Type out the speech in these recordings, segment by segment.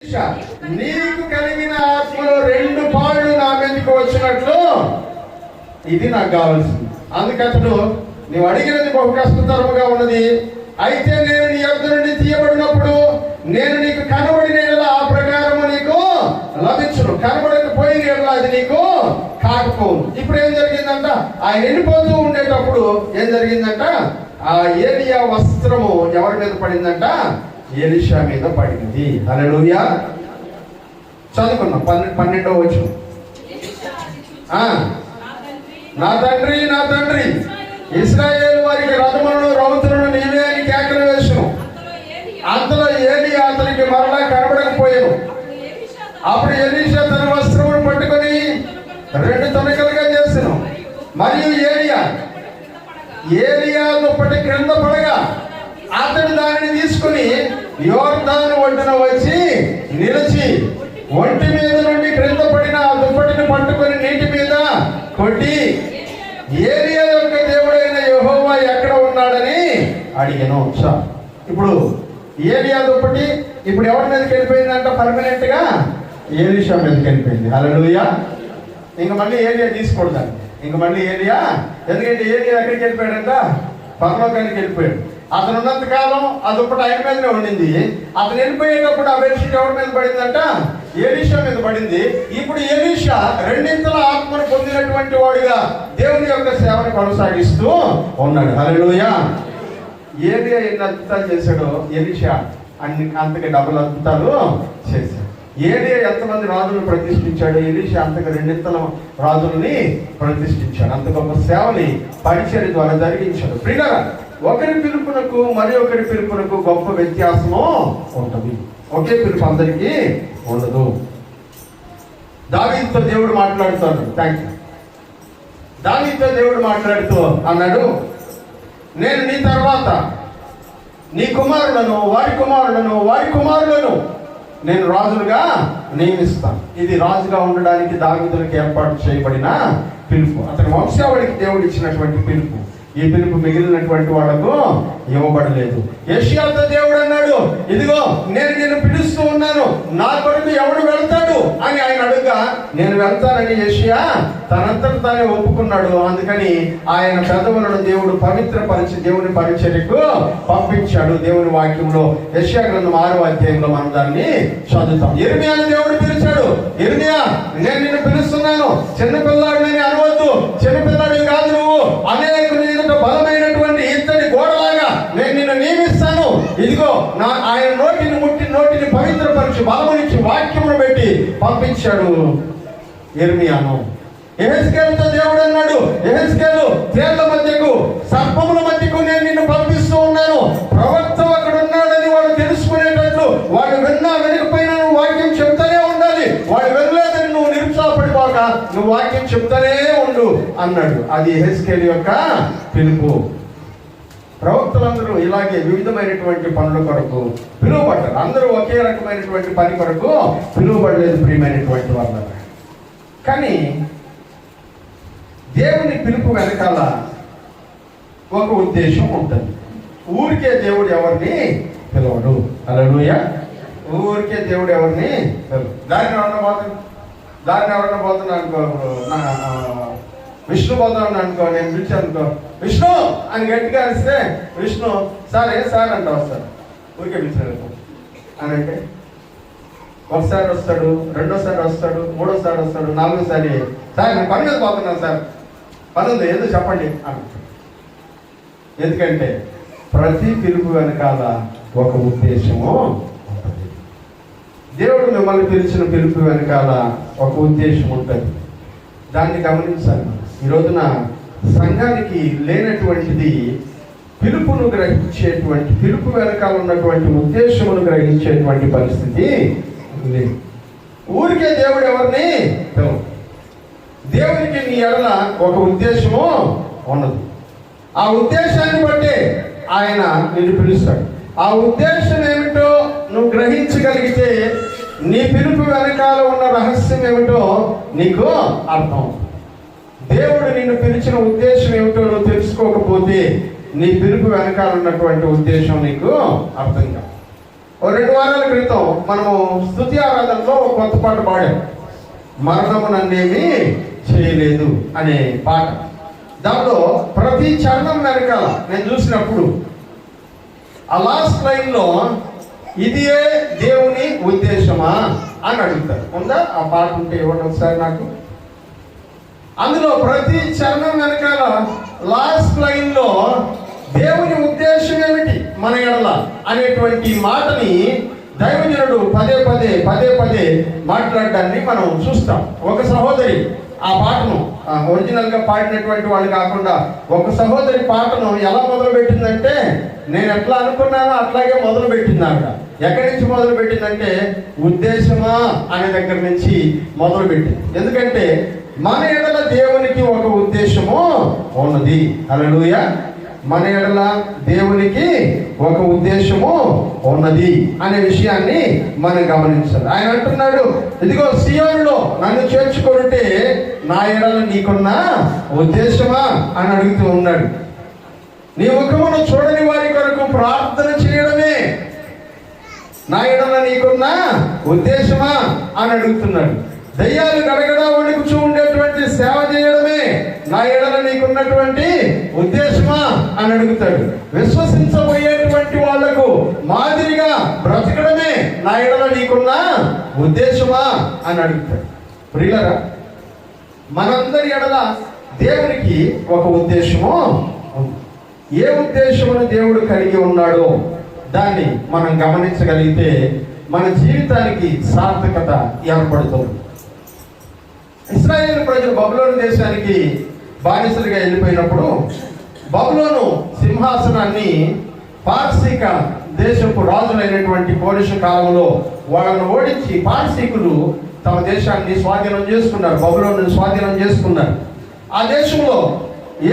నీకు కలిగిన ఆత్మలో 2 పాళ్ళు నా మీదకి వచ్చినట్లు ఇది నాకు కావాల్సింది. అందుకతడు నీవు అడిగినది బహు కష్టతరముగా ఉన్నది. అయితే నేను నీ యొద్ద నుండి తీయబడినప్పుడు నేను నీకు కనబడిన ఆ ప్రకారము నీకు లభించును, కనబడకపోయిన అది నీకు కాకపోను. ఇప్పుడు ఏం జరిగిందంట, ఆయన వెళ్ళిపోతూ ఉండేటప్పుడు ఏం జరిగిందంట, ఆ ఏలియా వస్త్రము ఎవరి మీద పడిందంట, ఎలీషా మీద పడింది. హల్లెలూయా. చదువుకున్నాం 12వ వచనం. నా తండ్రి నా తండ్రి ఇశ్రాయేలు వారికి రథములను రౌతులను నీవే అని కేకలు వేసును. అంతలో ఏలియా అతనికి మరలా కనబడకపోయాను. అప్పుడు ఎలీషా తన వస్త్రమును పట్టుకొని 2 తునకలుగా చేసెను. మరియు ఏలియా దుప్పటి క్రింద పడగా అతడు దానిని తీసుకుని యోర్దాను ఒడ్డున వచ్చి నిలిచి ఒంటి మీద నుండి క్రింద పడిన ఆ దుప్పటిని పట్టుకొని నీటి మీద కొట్టి ఏలియా యొక్క దేవుడైన యెహోవా ఎక్కడ ఉన్నాడని అడిగాను. ఇప్పుడు ఏలియా దుప్పటి ఇప్పుడు ఎవరి మీదకి వెళ్ళిపోయిందంట, పర్మనెంట్ గా ఎలీషా మీదకి వెళ్ళిపోయింది. హల్లెలూయా. ఇంక మళ్ళీ ఏలియా తీసుకొడతాను, ఇంక మళ్ళీ ఏలియా, ఎందుకంటే ఏలియా ఎక్కడికి వెళ్ళిపోయాడంట, పరలోకానికి వెళ్ళిపోయాడు. అతను ఉన్నంత కాలం ఆ దుప్పటి ఆయన మీదనే ఉండింది. అతను వెళ్ళిపోయేటప్పుడు ఆ బెడ్షీట్ ఎవరి మీద పడిందంట, ఎలీషా మీద పడింది. ఇప్పుడు ఎలీషా 2 ఆత్మను పొందినటువంటి వాడుగా దేవుని యొక్క సేవను కొనసాగిస్తూ ఉన్నాడు. హల్లెలూయా. ఏలియా ఎన్ని అద్భుతాలు చేశాడో ఎలీషా అంతకి డబుల్ అద్భుతాలు చేశాడు. ఏలియా ఎంతమంది రాజులను ప్రతిష్ఠించాడు, ఎలీషా అంతకు 2 రాజులని ప్రతిష్ఠించాడు. అంత గొప్ప సేవని పరిచర్య ద్వారా జరిగించాడు. ప్రియులారా, ఒకరి పిలుపునకు మరి ఒకరి పిలుపునకు గొప్ప వ్యత్యాసము ఉంటుంది. ఒకే పిలుపు అందరికీ ఉండదు. దావీదుతో దేవుడు మాట్లాడుతాడు. దావీదుతో దేవుడు మాట్లాడుతూ అన్నాడు, నేను నీ తర్వాత నీ కుమారులను వారి కుమారులను వారి కుమారులను నేను రాజులుగా నియమిస్తాను. ఇది రాజుగా ఉండడానికి దావీదులకు ఏర్పాటు చేయబడిన పిలుపు. అతని వంశావళికి దేవుడు ఇచ్చినటువంటి పిలుపు. ఈ పిలుపు మిగిలినటువంటి వాళ్ళకు ఇవ్వబడలేదు. యెషయాతో దేవుడు అన్నాడు, ఇదిగో నేను నిన్ను పిలుస్తూ ఉన్నాను, నా కొరకు ఎవడు వెళ్తాడు అని ఆయన అడుగుగా నేను వెళ్తానని యెషయా తనంతట తానే ఒప్పుకున్నాడు. అందుకని ఆయన పెదవులను దేవుడు పవిత్రపరిచి దేవుని పరిచర్యకు పంపించాడు. దేవుని వాక్యంలో యెషయా గ్రంథం 6వ అధ్యాయంలో మనం దాన్ని చదువుతాం. ఇర్మియాను దేవుడు పిలిచాడు, ఇర్మియా నేను నిన్ను పిలుస్తున్నాను, చిన్నపిల్లాడిని అనవద్దు, చిన్నపిల్లాడివి కాదు నువ్వు, అనేకుని బలమైనటువంటి ఇత్తడి గోడలాగా నేను నిన్ను నియమిస్తాను. ఇదిగో ఆయన నోటిని పవిత్రపరిచి బలమునిచ్చి వాక్యమును పెట్టి పంపించాడు ఇర్మియాను. యెహెజ్కేలుతో దేవుడు అన్నాడు, యెహెజ్కేలు తేళ్ల మధ్యకు సర్పముల మధ్యకు నేను నిన్ను పంపిస్తూ ఉన్నాను. ప్రవక్త అక్కడ ఉన్నాడని వాడు తెలుసుకునేటట్లు వాడు విన్నా వినకపోయినా నువ్వు వాక్యం చెప్తానే ఉండాలి. వాడు వినలేదని నువ్వు నిరుత్సాహపడిపోక నువ్వు వాక్యం చెప్తానే ఉండు అన్నాడు. అది యెహెజ్కేలు యొక్క పిలుపు. ప్రవక్తలందరూ ఇలాగే వివిధమైనటువంటి పనుల కొరకు పిలువబడ్డారు. అందరూ ఒకే రకమైనటువంటి పని కొరకు పిలువబడలేదు ప్రియమైనటువంటి వాళ్ళు. కానీ దేవుని పిలుపు వెనకాల ఒక ఉద్దేశం ఉంటుంది. ఊరికే దేవుడు ఎవరిని పిలవడు. హల్లెలూయా. ఊరికే దేవుడు ఎవరిని పిలవడు. దారిని ఎవరన్నా పోతున్నా అనుకో, విష్ణు పోతాను అనుకో, నేను పిలిచి అనుకో విష్ణు అని గట్టిగా అరిస్తే విష్ణు సార్ ఏ సార్ అంట వస్తాడు. ఊరికే పిలిచాడు అని అంటే ఒకసారి వస్తాడు, రెండోసారి వస్తాడు, మూడోసారి వస్తాడు, 4వసారి సార్ నేను పని మీద పోతున్నాను సార్, పని ఉంది ఎందుకు చెప్పండి అంటాడు. ఎందుకంటే ప్రతి పిలుపు వెనకాల ఒక ఉద్దేశము ఉంటుంది. దేవుడు మిమ్మల్ని పిలిచిన పిలుపు వెనకాల ఒక ఉద్దేశం ఉంటుంది. దాన్ని గమనించాలి. ఈ రోజున సంఘానికి లేనటువంటిది పిలుపును గ్రహించేటువంటి, పిలుపు వెనకాల ఉన్నటువంటి ఉద్దేశమును గ్రహించేటువంటి పరిస్థితి లేదు. ఊరికే దేవుడు ఎవరిని పిలవడు. దేవునికి నీ ఎడల ఒక ఉద్దేశము ఉన్నది. ఆ ఉద్దేశాన్ని బట్టి ఆయన నిన్ను పిలుస్తాడు. ఆ ఉద్దేశం ఏమిటో నువ్వు గ్రహించగలిగితే నీ పిలుపు వెనకాల ఉన్న రహస్యం ఏమిటో నీకు అర్థం. దేవుడు నిన్ను పిలిచిన ఉద్దేశం ఏమిటో నువ్వు తెలుసుకోకపోతే నీ పిలుపు వెనకాల ఉన్నటువంటి ఉద్దేశం నీకు అర్థం కాదు. 2 వారాల క్రితం మనము స్తుతి ఆరాధనలో ఒక కొత్త పాట పాడాం. మరణము నన్నేమీ చేయలేదు అనే పాట. దాంట్లో ప్రతి చరణం వెనకాల నేను చూసినప్పుడు ఆ లాస్ట్ లైన్లో ఇదియే దేవుని ఉద్దేశమా అని అడుగుతారు. ఉందా ఆ పాట? ఉంటే ఇవ్వండి ఒకసారి నాకు. అందులో ప్రతి చరణం వెనకాల లాస్ట్ లైన్లో దేవుని ఉద్దేశం ఏమిటి మన ఎడల అనేటువంటి మాటని దైవజనుడు పదే పదే మాట్లాడడాన్ని మనం చూస్తాం. ఒక సహోదరి ఆ పాటను ఒరిజినల్గా పాడినటువంటి వాళ్ళు కాకుండా ఒక సహోదరి పాటను ఎలా మొదలు పెట్టిందంటే, నేను ఎట్లా అనుకున్నానో అట్లాగే మొదలు పెట్టిందాక. ఎక్కడి నుంచి మొదలు పెట్టిందంటే ఉద్దేశమా అనే దగ్గర నుంచి మొదలు పెట్టింది. ఎందుకంటే మన ఎడల దేవునికి ఒక ఉద్దేశము ఉన్నది. హల్లెలూయా. మన ఎడల దేవునికి ఒక ఉద్దేశము ఉన్నది అనే విషయాన్ని మనం గమనించాలి. ఆయన అంటున్నాడు, ఇదిగో సియోనులో నన్ను చేర్చుకుంటే నా ఎడల నీకున్న ఉద్దేశమా అని అడుగుతూ ఉన్నాడు. నీ ముఖమును చూడని వారి కొరకు ప్రార్థన చేయడమే నా ఎడల నీకున్న ఉద్దేశమా అని అడుగుతున్నాడు. దయ్యాలు గడగడ వణుకుచూ ఉండేటువంటి సేవ చేయడమే నా ఎడల నీకున్నటువంటి ఉద్దేశమా అని అడుగుతాడు. విశ్వసించబోయేటువంటి వాళ్లకు మాదిరిగా బ్రతకడమే నా ఎడల నీకున్న ఉద్దేశమా అని అడుగుతాడు. ప్రియులారా, మనందరి ఎడల దేవునికి ఒక ఉద్దేశము ఉంది. ఏ ఉద్దేశమును దేవుడు కలిగి ఉన్నాడో దాన్ని మనం గమనించగలిగితే మన జీవితానికి సార్థకత ఏర్పడుతుంది. ఇశ్రాయేలు ప్రజలు బబులోను దేశానికి బానిసలుగా వెళ్ళిపోయినప్పుడు బబులోను సింహాసనాన్ని పార్సీక దేశపు రాజులైనటువంటి కోరిష కాలంలో వాళ్ళను ఓడించి పార్సీకులు తమ దేశాన్ని స్వాధీనం చేసుకున్నారు, బబులోను స్వాధీనం చేసుకున్నారు. ఆ దేశంలో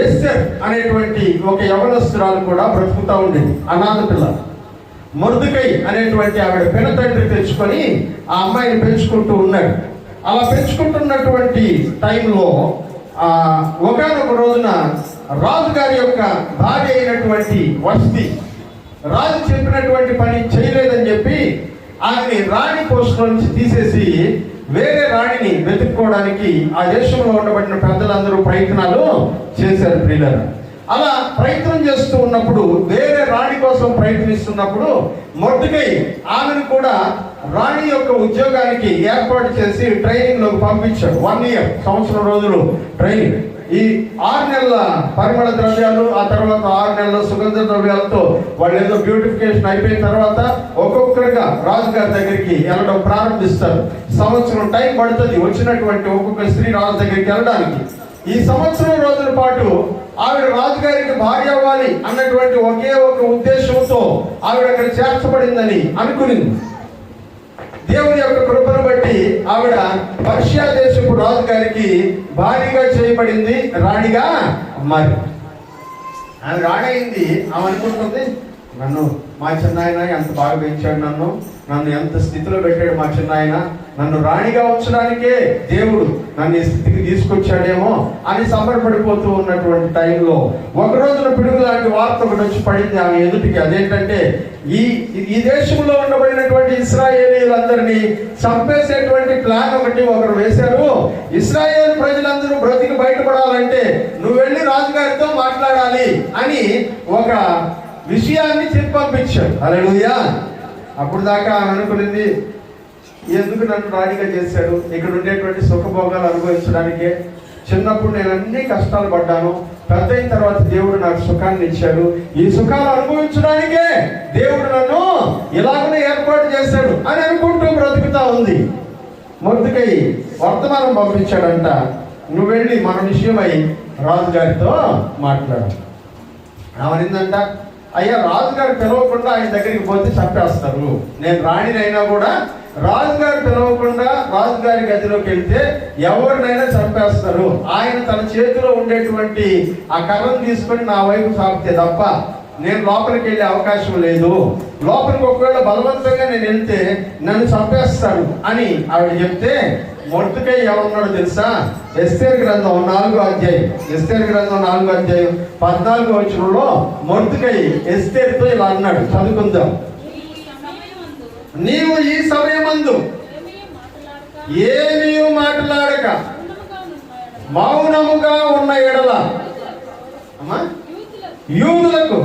ఎస్తేర్ అనేటువంటి ఒక యవనస్తురాలు కూడా బ్రతుకుతూ ఉండేది, అనాథ పిల్ల. మొర్దెకై అనేటువంటి ఆవిడ పినతండ్రి తెచ్చుకొని ఆ అమ్మాయిని పెంచుకుంటూ ఉన్నాడు. అలా పెంచుకుంటున్నటువంటి టైంలో ఒకానొక రోజున రాజుగారి యొక్క భార్య అయినటువంటి వస్తి రాజు చెప్పినటువంటి పని చేయలేదని చెప్పి ఆమెని రాణి పోస్ట్ నుంచి తీసేసి వేరే రాణిని వెతుక్కోవడానికి ఆ దేశంలో ఉండబడిన పెద్దలందరూ ప్రయత్నాలు చేశారు. ప్రియులారా, అలా ప్రయత్నం చేస్తూ ఉన్నప్పుడు, వేరే రాణి కోసం ప్రయత్నిస్తున్నప్పుడు మొర్దెకై ఆమెను కూడా రాణి యొక్క ఉద్యోగానికి ఏర్పాటు చేసి ట్రైనింగ్ లోకి పంపించాడు. 1 year, సంవత్సరం రోజులు ట్రైనింగ్. ఈ 6 నెలల పరిమళ ద్రవ్యాలు, ఆ తర్వాత 6 నెలల సుగంధ ద్రవ్యాలతో వాళ్ళు ఏదో బ్యూటిఫికేషన్ అయిపోయిన తర్వాత ఒక్కొక్కరుగా రాజుగారి దగ్గరికి వెళ్ళడం ప్రారంభిస్తారు. సంవత్సరం టైం పడుతుంది వచ్చినటువంటి ఒక్కొక్క స్త్రీ రాజు దగ్గరికి వెళ్ళడానికి. ఈ సంవత్సరం రోజుల పాటు ఆవిడ రాజుగారికి భార్య అవ్వాలి అన్నటువంటి ఒకే ఒక ఉద్దేశంతో ఆవిడ అక్కడ చేర్చబడిందని అనుకునింది. దేవుని యొక్క కృపను బట్టి ఆవిడ పర్షియా దేశపు రాజుగారికి భార్యగా చేయబడింది, రాణిగా మారి. ఆమె రాణి అయింది. ఆమె అనుకుంటుంది, నన్ను మా చిన్నాయన ఎంత బాగా పెంచాడు, నన్ను ఎంత స్థితిలో పెట్టాడు మా చిన్నాయన, నన్ను రాణిగా ఉంచడానికే దేవుడు నన్ను ఈ స్థితికి తీసుకొచ్చాడేమో అని సంబరపడిపోతూ ఉన్నటువంటి టైంలో ఒక రోజున పిడుగు లాంటి వార్త ఒకటి వచ్చి పడింది ఆమె ఎదుటికి. అదేంటంటే ఈ దేశంలో ఉండబడినటువంటి ఇశ్రాయేలీలందరినీ చంపేసేటువంటి ప్లాన్ ఒకరు వేశారు. ఇశ్రాయేల్ ప్రజలందరూ బ్రతికి బయటపడాలంటే నువ్వు వెళ్ళి రాజుగారితో మాట్లాడాలి అని ఒక విషయాన్ని చెప్పి పంపించాడు. హల్లెలూయా. అప్పుడు దాకా అనుకునింది, ఎందుకు నన్ను రాణిగా చేశాడు, ఇక్కడ ఉండేటువంటి సుఖభోగాలు అనుభవించడానికే. చిన్నప్పుడు నేను అన్ని కష్టాలు పడ్డాను, పెద్ద అయిన తర్వాత దేవుడు నాకు సుఖాన్ని ఇచ్చాడు, ఈ సుఖాలు అనుభవించడానికే దేవుడు నన్ను ఇలాగనే ఏర్పాటు చేశాడు అని అనుకుంటూ బ్రతుకుతా ఉంది. మొర్దెకై వర్తమానం పంపించాడంట, నువ్వు వెళ్ళి మన విషయమై రాజుగారితో మాట్లాడు. ఆమెనిందంట, అయ్యా రాజుగారు పిలవకుండా ఆయన దగ్గరికి పోతే చంపేస్తారు, నేను రాణినైనా కూడా రాజుగారు పిలవకుండా రాజుగారి గదిలోకి వెళ్తే ఎవరినైనా చంపేస్తారు, ఆయన తన చేతిలో ఉండేటువంటి ఆ కర్రను తీసుకొని నా వైపు సాగితే తప్ప నేను లోపలికి వెళ్ళే అవకాశం లేదు, లోపలికి ఒకవేళ బలవంతంగా నేను వెళ్తే నన్ను చంపేస్తాడు అని ఆవిడ చెప్తే, మొర్దెకై ఎవరున్నాడో తెలుసా? ఎస్తేరు గ్రంథం 4వ అధ్యాయం, ఎస్తేరు గ్రంథం 4వ అధ్యాయం 14వ వచనంలో మొర్దెకై ఎస్తేరుతో ఇలా అన్నాడు, చదువుకుందాం. నీవు ఈ సమయమందు ఏమీ మాట్లాడక మౌనముగా ఉన్న ఎడల యూదులకు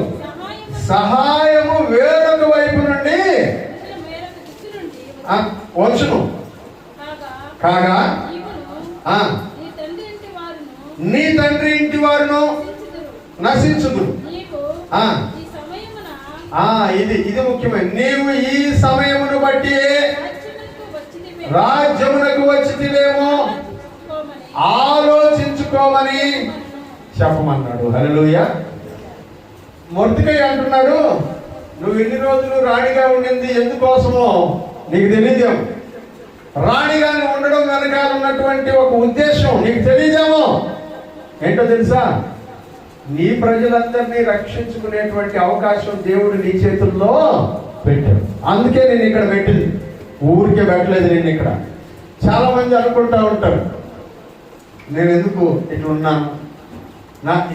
సహాయము వేరొక వైపు నుండి వచ్చును. కాగా నీ తండ్రి ఇంటి వారును నశించుదురు. ఇది ముఖ్యమైన, నీవు ఈ సమయమును బట్టి రాజ్యమునకు వచ్చితివేమో ఆలోచించుకోమని చెప్పమన్నాడు. హల్లెలూయా. మొర్దెకై అంటున్నాడు, నువ్వు ఇన్ని రోజులు రాణిగా ఉండింది ఎందుకోసమో నీకు తెలియదేమో. రాణిగా ఉండడం వెనకాల ఉన్నటువంటి ఒక ఉద్దేశం నీకు తెలియదేమో. ఏంటో తెలుసా? నీ ప్రజలందరినీ రక్షించుకునేటువంటి అవకాశం దేవుడు నీ చేతుల్లో పెట్టాడు. అందుకే నేను ఇక్కడ పెట్టింది, ఊరికే పెట్టలేదు నేను ఇక్కడ. చాలా మంది అనుకుంటా ఉంటారు, నేను ఎందుకు ఇట్లా ఉన్నాను,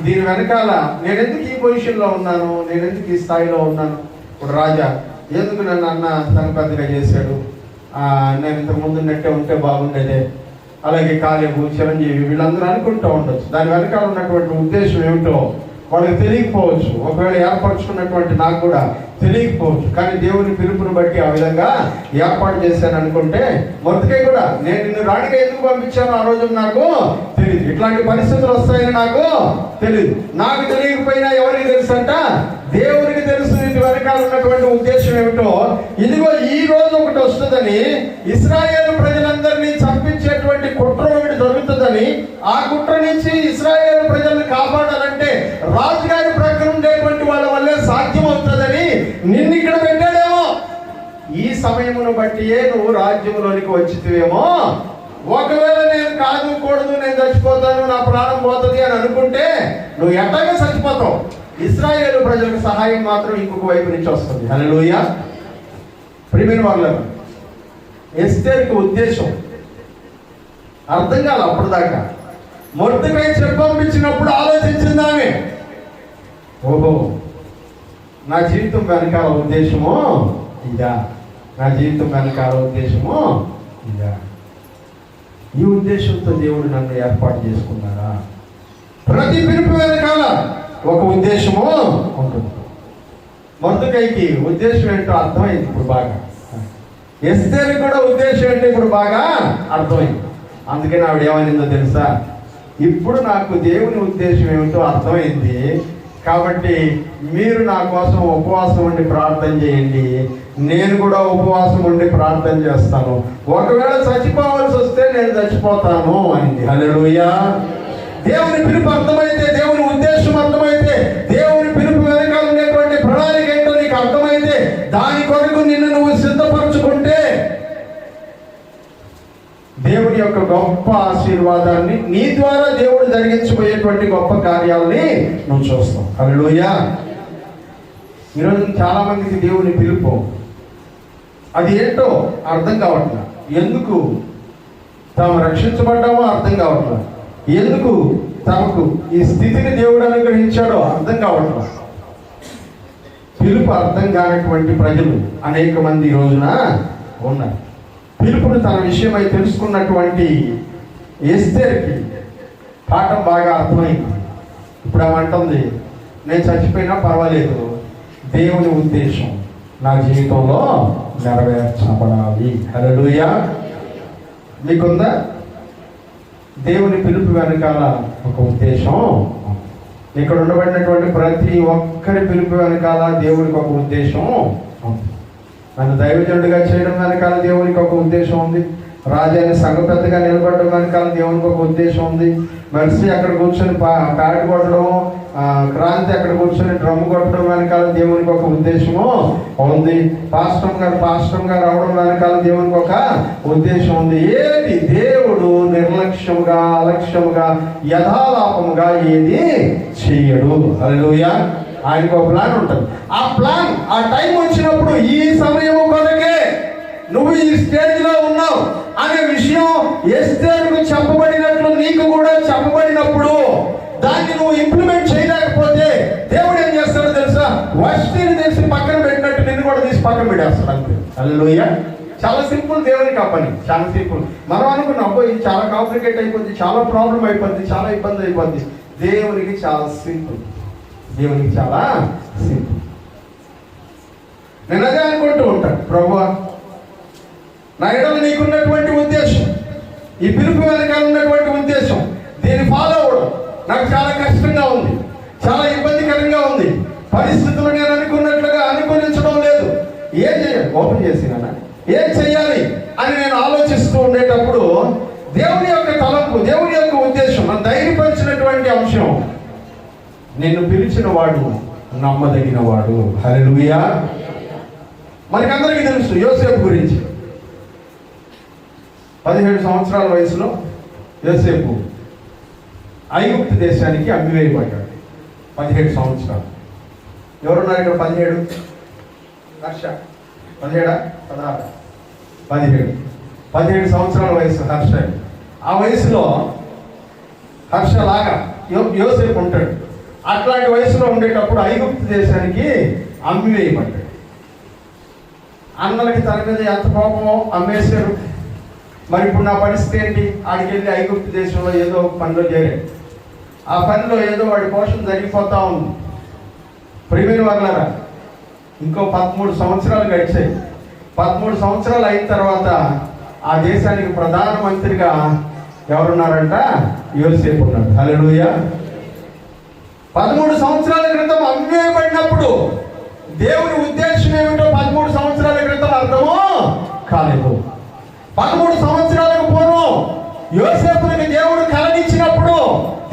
దీని వెనకాల నేను ఎందుకు ఈ పొజిషన్లో ఉన్నాను, నేను ఎందుకు ఈ స్థాయిలో ఉన్నాను. ఇప్పుడు రాజా ఎందుకు నన్ను అన్న తన పెద్దగా చేశాడు, నేను ఇంతకు ముందు నెట్టే ఉంటే బాగుండేదే. అలాగే కాలేబు, చిరంజీవి, వీళ్ళందరూ అనుకుంటూ ఉండొచ్చు. దాని వెనకాల ఉన్నటువంటి ఉద్దేశం ఏమిటో వాళ్ళకి తెలియకపోవచ్చు. ఒకవేళ ఏర్పరచుకున్నటువంటి నాకు కూడా తెలియకపోవచ్చు. కానీ దేవుని పిలుపుని బట్టి ఆ విధంగా ఏర్పాటు చేశాను అనుకుంటే, మొర్దెకై కూడా నేను నిన్ను రాణిగా ఎందుకు పంపించాను ఆ రోజు నాకు తెలియదు. ఇట్లాంటి పరిస్థితులు వస్తాయని నాకు తెలియదు. నాకు తెలియకపోయినా ఎవరికి తెలుసు అంట? దేవునికి తెలుసు. ఇంటి వెనకాల ఉన్నటువంటి ఉద్దేశం ఏమిటో. ఇదిగో ఈ రోజు ఒకటి వస్తుందని, ఇశ్రాయేలు ప్రజలందరినీ చంపించేటువంటి కుట్ర ఒకటి జరుగుతుందని, ఆ కుట్ర నుంచి ఇశ్రాయేలు ప్రజల్ని కాపాడాలంటే రాజుగారి ప్రక్కన ఉండేటువంటి వాళ్ళ వల్లే సాధ్యం అవుతుందని నిన్ను ఇక్కడ పెట్టాడేమో. ఈ సమయమును బట్టియే నువ్వు రాజ్యంలోనికి వచ్చితివేమో. ఒకవేళ నేను కాదు కూడదు, నేను చచ్చిపోతాను, నా ప్రాణం పోతుంది అని అనుకుంటే నువ్వు ఎట్టగా చచ్చిపోతావు. ఇశ్రాయేలు ప్రజలకు సహాయం మాత్రం ఇంకొక వైపు నుంచి వస్తుంది. హల్లెలూయా. ప్రియమైన వాళ్ళను, ఎస్తేరుకు ఉద్దేశం అర్థం కాదు అప్పుడు దాకా. మొర్దెకై పంపించినప్పుడు ఆలోచించిందామే, ఓహో నా జీవితం వెనకాల ఉద్దేశము ఇదా, నా జీవితం వెనకాల ఉద్దేశము ఇదా. ఈ ఉద్దేశంతో దేవుడు నన్ను ఏర్పాటు చేసుకున్నాడా? ప్రతి పిలుపు వెనకాల ఒక ఉద్దేశము ఉంటుంది. మొర్దెకైకి ఉద్దేశం ఏంటో అర్థమైంది ఇప్పుడు బాగా. ఎస్తేరుకి కూడా ఉద్దేశం ఏంటో ఇప్పుడు బాగా అర్థమైంది. అందుకని ఆవిడ ఏమైందో తెలుసా? ఇప్పుడు నాకు దేవుని ఉద్దేశం ఏమిటో అర్థమైంది కాబట్టి మీరు నా కోసం ఉపవాసం ఉండి ప్రార్థన చేయండి, నేను కూడా ఉపవాసం ఉండి ప్రార్థన చేస్తాను. ఒకవేళ చచ్చిపోవాల్సి వస్తే నేను చచ్చిపోతాను అనింది. హల్లెలూయా. దేవుని పిలుపు అర్థమైతే, దేవుని ఉద్దేశం అర్థమైతే, దేవుని పిలుపు వెనకాల ఉండేటువంటి ప్రణాళిక ఏంటో నీకు అర్థమైతే, దాని కొరకు నిన్ను నువ్వు సిద్ధపరచుకుంటే దేవుడి యొక్క గొప్ప ఆశీర్వాదాన్ని నీ ద్వారా దేవుడు జరిగించబోయేటువంటి గొప్ప కార్యాలని నువ్వు చూస్తావు. హల్లెలూయా. ఈరోజు చాలా మందికి దేవుని పిలుపు అది ఏంటో అర్థం కావట్లేదు. ఎందుకు తాము రక్షించబడ్డామో అర్థం కావట్లేదు. ఎందుకు తమకు ఈ స్థితిని దేవుడు అనుగ్రహించాడో అర్థం కావట్లేదు. పిలుపు అర్థం కానటువంటి ప్రజలు అనేక మంది ఈ రోజున ఉన్నారు. పిలుపును తన విషయమై తెలుసుకున్నటువంటి ఎస్తేరుకి పాఠం బాగా అర్థమైంది. ఇప్పుడు ఏమంటుంది? నేను చచ్చిపోయినా పర్వాలేదు, దేవుని ఉద్దేశం నా జీవితంలో నెరవేర్చబడాలి. హల్లెలూయా. మీకుందా? దేవుని పిలుపు వెనకాల ఒక ఉద్దేశం. ఇక్కడ ఉండబడినటువంటి ప్రతి ఒక్కరి పిలుపు వెనకాల దేవునికి ఒక ఉద్దేశం ఉంది. నన్ను దైవజనుడిగా చేయడం వెనకాల దేవునికి ఒక ఉద్దేశం ఉంది. రాజాని సంఘ పెద్దగా నిలబడడం వెనకాల దేవునికి ఒక ఉద్దేశం ఉంది. మెర్సీ అక్కడ కూర్చొని ప్యాడ్ కొట్టడం, క్రాంతి అక్కడ కూర్చొని డ్రమ్ కొట్టడం వెనకాల దేవునికి ఒక ఉద్దేశము ఉంది. పాస్టర్ గారు అవడం వెనకాల దేవునికి ఒక ఉద్దేశం ఉంది. ఏది దేవుడు నిర్లక్ష్యముగా, అలక్ష్యముగా, యథాలాపముగా ఏది చెయ్యడు. హల్లెలూయా. ఆయనకు ఒక ప్లాన్ ఉంటుంది. ఆ ప్లాన్, ఆ టైం వచ్చినప్పుడు ఈ సమయం కొరకే నువ్వు ఈ స్టేజ్ లో ఉన్నావు అనే విషయం ఎస్తేరుకు చెప్పబడినట్లు నీకు కూడా చెప్పబడినప్పుడు దాన్ని నువ్వు ఇంప్లిమెంట్ చేయలేకపోతే దేవుడు ఏం చేస్తాడో తెలుసా? వష్టిని తెలిసి పక్కన పెట్టినట్టు నిన్ను కూడా తీసి పక్కన పెడేస్తాడు అంతే. హల్లెలూయా. చాలా సింపుల్ దేవునికి ఆ పని, చాలా సింపుల్. మనం అనుకున్నాం అబ్బో ఇది చాలా కాంప్లికేట్ అయిపోద్ది, చాలా ప్రాబ్లం అయిపోద్ది, చాలా ఇబ్బంది అయిపోద్ది. దేవునికి చాలా సింపుల్, దేవునికి చాలా సింపుల్. నేను అదే అనుకుంటూ ఉంటాను, ప్రభువా నా ఎడల నీకున్నటువంటి ఉద్దేశం, ఈ పిలుపు వెనకాల ఉన్నటువంటి ఉద్దేశం, దీన్ని ఫాలో అవ్వడం నాకు చాలా కష్టంగా ఉంది, చాలా ఇబ్బందికరంగా ఉంది. పరిస్థితులు నేను అనుకున్నట్లుగా అనుకూలించడం లేదు. ఏం చేయాలి? ఓపెన్ చేసినా ఏం చెయ్యాలి అని నేను ఆలోచిస్తూ ఉండేటప్పుడు దేవుని యొక్క తలంపు, దేవుని యొక్క ఉద్దేశం నన్ను ధైర్యపరిచినటువంటి అంశం, నిన్ను పిలిచిన వాడు నమ్మదగిన వాడు. హల్లెలూయా. మనకందరికీ తెలుసు యోసేపు గురించి. 17 సంవత్సరాల వయసులో యోసేపు ఐగుప్తు దేశానికి అమ్మివేయబడ్డాడు. 17 సంవత్సరాలు. ఎవరున్నారు ఇక్కడ? 17 హర్ష 17 16 17 సంవత్సరాల వయసు హర్ష. ఆ వయసులో హర్షలాగా యోసేపు ఉంటాడు. అట్లాంటి వయసులో ఉండేటప్పుడు ఐగుప్తు దేశానికి అమ్మివేయబడ్డాడు. అన్నలకి తన మీద ఎంత కోపమో అమ్మేశారు. మరి ఇప్పుడు నా పరిస్థితి ఏంటి? ఆడికి వెళ్ళి ఐగుప్తు దేశంలో ఏదో ఒక పనిలో చేరాడు. ఆ పనిలో ఏదో వాడి పోషణ జరిగిపోతా ఉంది. ప్రియమైన వాళ్ళారా, ఇంకో 13 సంవత్సరాలు గడిచాయి. 13 సంవత్సరాలు అయిన తర్వాత ఆ దేశానికి ప్రధానమంత్రిగా ఎవరున్నారంట? యోసేపు ఉన్నాడు. హల్లెలూయా. 13 సంవత్సరాల క్రితం అమ్మివేయబడినప్పుడు దేవుని ఉద్దేశం ఏమిటో 13 సంవత్సరాల క్రితం అర్థమో కాలేదు. 13 సంవత్సరాలకు పూర్వం యోసేపునికి దేవుడు కలనిచ్చినప్పుడు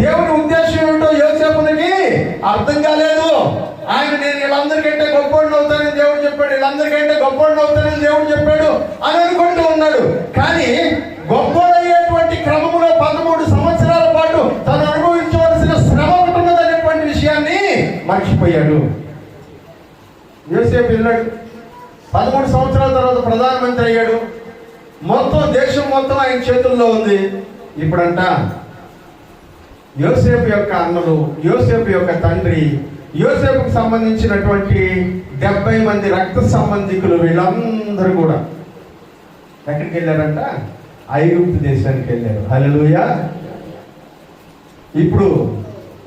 దేవుని ఉద్దేశం ఏమిటో యోసేపునికి అర్థం కాలేదు. ఆయన నేను వీళ్ళందరికంటే గొప్పవాడిని అవుతానని దేవుడు చెప్పాడు, వీళ్ళందరికంటే గొప్పవాడిని అవుతానని దేవుడు చెప్పాడు అని అనుకుంటూ ఉన్నాడు. కానీ గొప్పవాడయ్యేటువంటి క్రమంలో 13 సంవత్సరాల పాటు తను అనుభవించవలసిన శ్రమ ఉంటున్నదనేటువంటి విషయాన్ని మర్చిపోయాడు. యోసేపు వెళ్ళాడు. 13 సంవత్సరాల తర్వాత ప్రధానమంత్రి అయ్యాడు. మొత్తం దేశం మొత్తం ఆయన చేతుల్లో ఉంది. ఇప్పుడంట యోసేపు యొక్క అన్నలు, యోసేపు యొక్క తండ్రి, యోసేపుకు సంబంధించినటువంటి 70 మంది రక్త సంబంధికులు వీళ్ళందరూ కూడా ఎక్కడికి వెళ్ళారంట? ఐగుప్తు దేశానికి వెళ్ళారు. హల్లెలూయా. ఇప్పుడు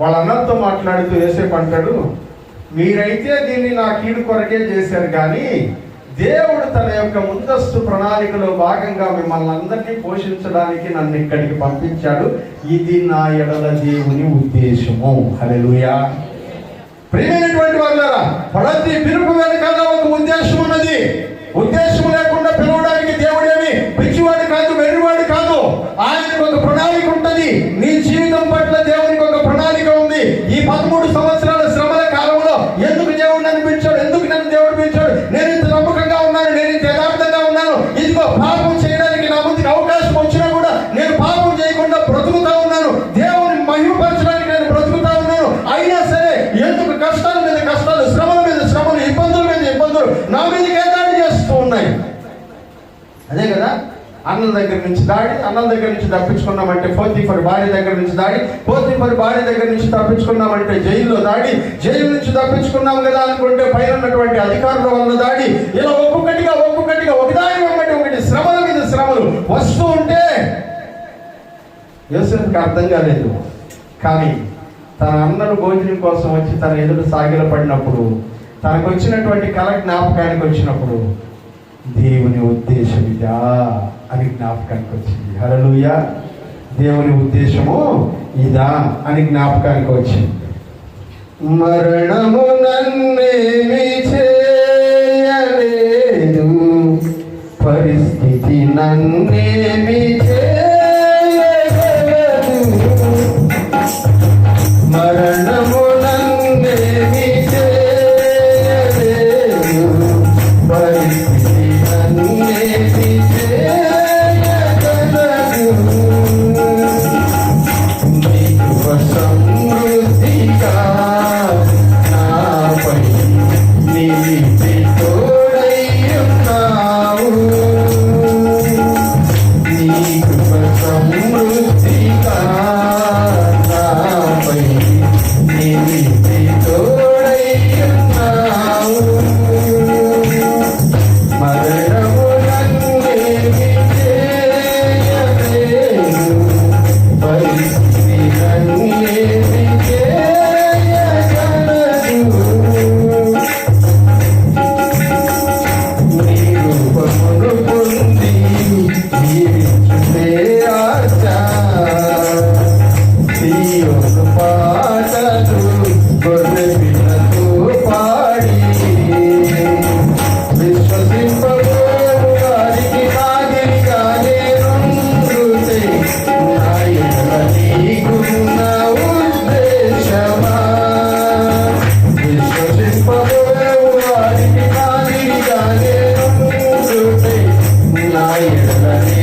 వాళ్ళ అన్నలతో మాట్లాడుతూ యోసేపు అంటాడు, మీరైతే దీన్ని నా కీడు కొరకే చేశారు, కానీ దేవుడు తన యొక్క ముందస్తు ప్రణాళికలో భాగంగా మిమ్మల్ని అందరినీ పోషించడానికి నన్ను ఇక్కడికి పంపించాడు. ఇది నా ఎడల దేవుని ఉద్దేశము. హల్లెలూయా. ప్రియమైనటువంటి వాళ్ళారా, ప్రతి పిలుపు వెనకాల ఒక ఉద్దేశం ఉన్నది. ఉద్దేశం లేకుండా పిలవడానికి దేవుడేమి పిచ్చివాడు కాదు, వెర్రివాడు కాదు. ఆయనకు ఒక ప్రణాళిక ఉంటుంది. నీ జీవితం పట్ల దేవునికి ఒక ప్రణాళిక ఉంది. ఈ 13 సంవత్సరాల శ్రమల కాలంలో ఎందుకు దేవుడు నన్ను పిలిచాడు, ఎందుకు నన్ను దేవుడు పిలిచాడు, నేను ఇంత నమ్మకంగా ఉన్నాను, నేను ఇంత యథార్థంగా ఉన్నాను, ఇదిగో పాపం చేయడానికి నా ముందుకు అవకాశం వచ్చినా కూడా నేను పాపం చేయకుండా బ్రతుకుతా ఉన్నాను, దేవుని మహిమపరచడానికి నేను బ్రతుకుతా ఉన్నాను. అయినా సరే ఎందుకు కష్టాల మీద కష్టాలు, శ్రమల మీద శ్రమలు, ఇబ్బందుల మీద ఇబ్బందులు నా మీదకి ఏర్పాటు చేస్తూ ఉన్నాయి. అదే కదా, అన్నల దగ్గర నుంచి దాడి, అన్నల దగ్గర నుంచి తప్పించుకున్నామంటే పోతీఫరు భార్య దగ్గర నుంచి దాడి, పోతీఫరు భార్య దగ్గర నుంచి తప్పించుకున్నామంటే జైల్లో దాడి, జైలు నుంచి తప్పించుకున్నాం కదా అనుకుంటే పైన ఉన్నటువంటి అధికారుల వల్ల దాడి. ఇలా ఒక్కొక్కటిగా ఒకదాని వెంబడి ఒకటి శ్రమల మీద శ్రమలు వస్తూ ఉంటే యోసేపుకి అర్థం కాలేదు. కానీ తన అన్నలు భోజనం కోసం వచ్చి తన ఎదురు సాగిల పడినప్పుడు, తనకు వచ్చినటువంటి కళ జ్ఞాపకానికి వచ్చినప్పుడు దేవుని ఉద్దేశం ఇదా అని జ్ఞాపకానికి వచ్చింది. హల్లెలూయా. దేవుని ఉద్దేశము ఇదా అని జ్ఞాపకానికి వచ్చింది. మరణము నన్నేమి చేయలేదు, పరిస్థితి నన్నేమి చేయలేదు, మరణము నన్నేమి చేయలేదు, పరిస్థితి నన్నేమి చేయగలదు, నీకు సమృద్ధిగా నాపై నీతి తోడై ఉన్నావు, నీ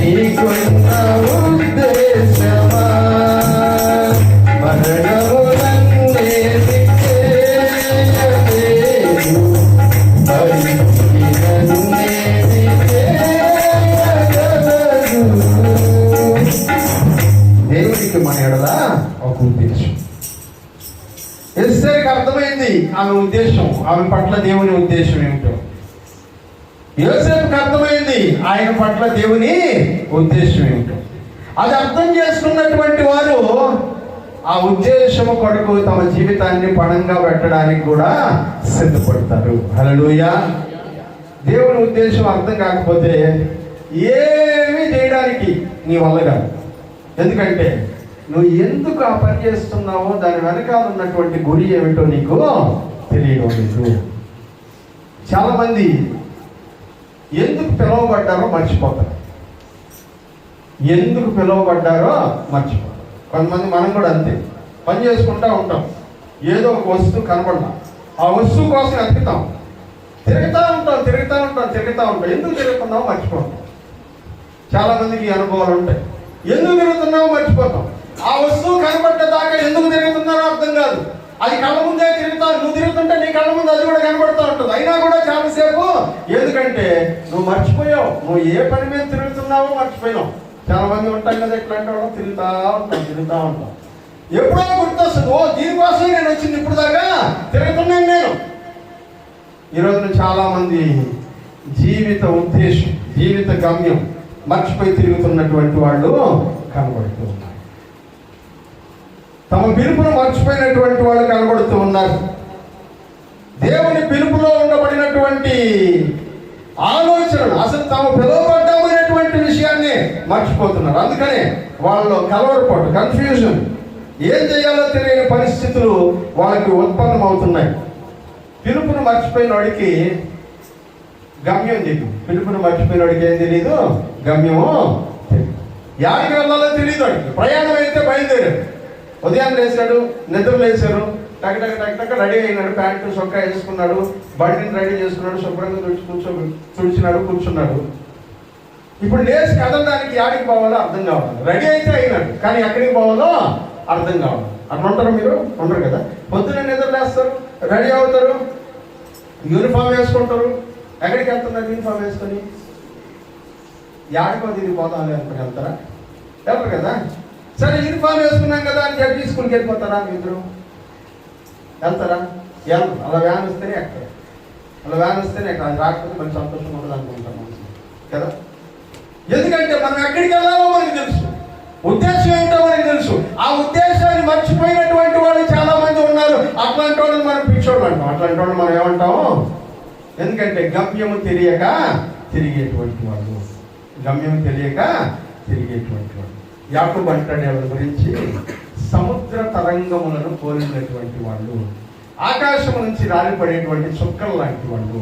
నీకున్న ఉద్దేశమా మరణము నన్నే దిక్కేయలేదు, భరించి నన్నే దిక్కేయగలదు. దేవునికి మన ఎడల ఒక ఉద్దేశం. ఎస్తేరుకి అర్థమైంది ఆమె ఉద్దేశం, ఆమె పట్ల దేవుని ఉద్దేశం ఏమిటో. యోసేపుకి అర్థమైంది ఆయన పట్ల దేవుని ఉద్దేశం ఏమిటో. అది అర్థం చేసుకున్నటువంటి వారు ఆ ఉద్దేశము కొరకు తమ జీవితాన్ని పణంగా పెట్టడానికి కూడా సిద్ధపడతారు. హల్లెలూయా. దేవుని ఉద్దేశం అర్థం కాకపోతే ఏమీ చేయడానికి నీ వల్ల కాదు. ఎందుకంటే నువ్వు ఎందుకు ఆ పని చేస్తున్నావో దాని వెనకాల ఉన్నటువంటి గురి ఏమిటో నీకు తెలియడం లేదు. చాలామంది ఎందుకు పిలువబడ్డారో మర్చిపోతారు. ఎందుకు పిలువబడ్డారో మర్చిపోతారు. కొంతమంది మనం కూడా అంతే, పని చేసుకుంటూ ఉంటాం, ఏదో ఒక వస్తువు కనబడదా ఆ వస్తువు కోసం ఎత్తుకుతాం, తిరుగుతూ ఉంటాం. ఎందుకు తిరుగుతున్నామో మర్చిపోతాం. చాలామందికి ఈ అనుభవాలు ఉంటాయి. ఎందుకు తిరుగుతున్నామో మర్చిపోతాం. ఆ వస్తువు కనబడ్డదాకా ఎందుకు తిరుగుతున్నారో అర్థం కాదు. అది కళ్ళ ముందే తిరుగుతావు, నువ్వు తిరుగుతుంటే నీ కళ్ళ ముందు అది కూడా కనబడుతూ ఉంటుంది. అయినా కూడా చాలాసేపు ఎందుకంటే నువ్వు మర్చిపోయావు, నువ్వు ఏ పని మీద తిరుగుతున్నావో మర్చిపోయావు. చాలా మంది ఉంటాం కదా ఇట్లాంటి వాళ్ళు, తిరుగుతూ ఉంటాం. ఎప్పుడో గుర్తొస్తుంది, ఓ దీనికోసమే నేను వచ్చింది, ఇప్పుడు దాకా తిరుగుతున్నాను నేను. ఈరోజున చాలా మంది జీవిత ఉద్దేశం, జీవిత గమ్యం మర్చిపోయి తిరుగుతున్నటువంటి వాళ్ళు కనబడుతూ ఉన్నారు. తమ పిలుపును మర్చిపోయినటువంటి వాళ్ళు కనబడుతూ ఉన్నారు. దేవుని పిలుపులో ఉండబడినటువంటి ఆలోచనలు, అసలు తాము పిలువబడ్డామనేటువంటి విషయాన్ని మర్చిపోతున్నారు. అందుకనే వాళ్ళలో కలవరపాటు, కన్ఫ్యూజన్, ఏం చేయాలో తెలియని పరిస్థితులు వాళ్ళకి ఉత్పన్నం అవుతున్నాయి. పిలుపును మర్చిపోయిన వాడికి గమ్యం తెలియదు. పిలుపును మర్చిపోయిన వాడికి ఏం తెలియదు, గమ్యము యాడికి వెళ్ళాలో తెలియదు వాడికి. ప్రయాణం అయితే బయలుదేరాడు, ఉదయం లేచాడు, నిద్ర లేచారు, టక్ రెడీ అయినాడు, ప్యాంటు చొక్కా వేసుకున్నాడు, బండిని రెడీ చేసుకున్నాడు, శుభ్రంగా కూర్చున్నాడు. ఇప్పుడు లేచి కదలడానికి యాడికి పోవాలో అర్థం కావాలి. రెడీ అయితే అయినాడు, కానీ ఎక్కడికి పోవాలో అర్థం కావాలి. అట్లా ఉంటారు మీరు? ఉండరు కదా. పొద్దున్న నిద్ర లేస్తారు, రెడీ అవుతారు, యూనిఫామ్ వేసుకుంటారు. ఎక్కడికి వెళ్తున్నారు యూనిఫామ్ వేసుకొని? యాడికో దీనికి పోతాం అనుకుని వెళ్తారా? వెళ్ళరు కదా. సరే యూనిఫామ్ వేసుకున్నాం కదా అని చెప్పి స్కూల్కి వెళ్ళిపోతారా? మీ ఇద్దరు వెళ్తారా? వెళ్ళరు. అలా వ్యాన్ వస్తేనే ఎక్కడ, అలా వ్యాన్ వస్తేనే ఎక్కడ. అది రాకపోతే కొంచెం సంతోషం ఉండదు అనుకుంటాం కదా. ఎందుకంటే మనం ఎక్కడికి వెళ్ళాలో మనకు తెలుసు, ఉద్దేశం ఏంటో మనకు తెలుసు. ఆ ఉద్దేశాన్ని మర్చిపోయినటువంటి వాళ్ళు చాలా మంది ఉన్నారు. అట్లాంటి వాళ్ళని మనం పిచ్చోళ్ళు అంటాం. అట్లాంటి వాళ్ళు మనం ఏమంటాము? ఎందుకంటే గమ్యము తెలియక తిరిగేటువంటి వాళ్ళు, యాకోబు అంటాడు ఎవరి గురించి? సముద్ర తరంగములను పోలినటువంటి వాళ్ళు, ఆకాశం నుంచి రాలిపడేటువంటి చుక్కలు లాంటి వాళ్ళు,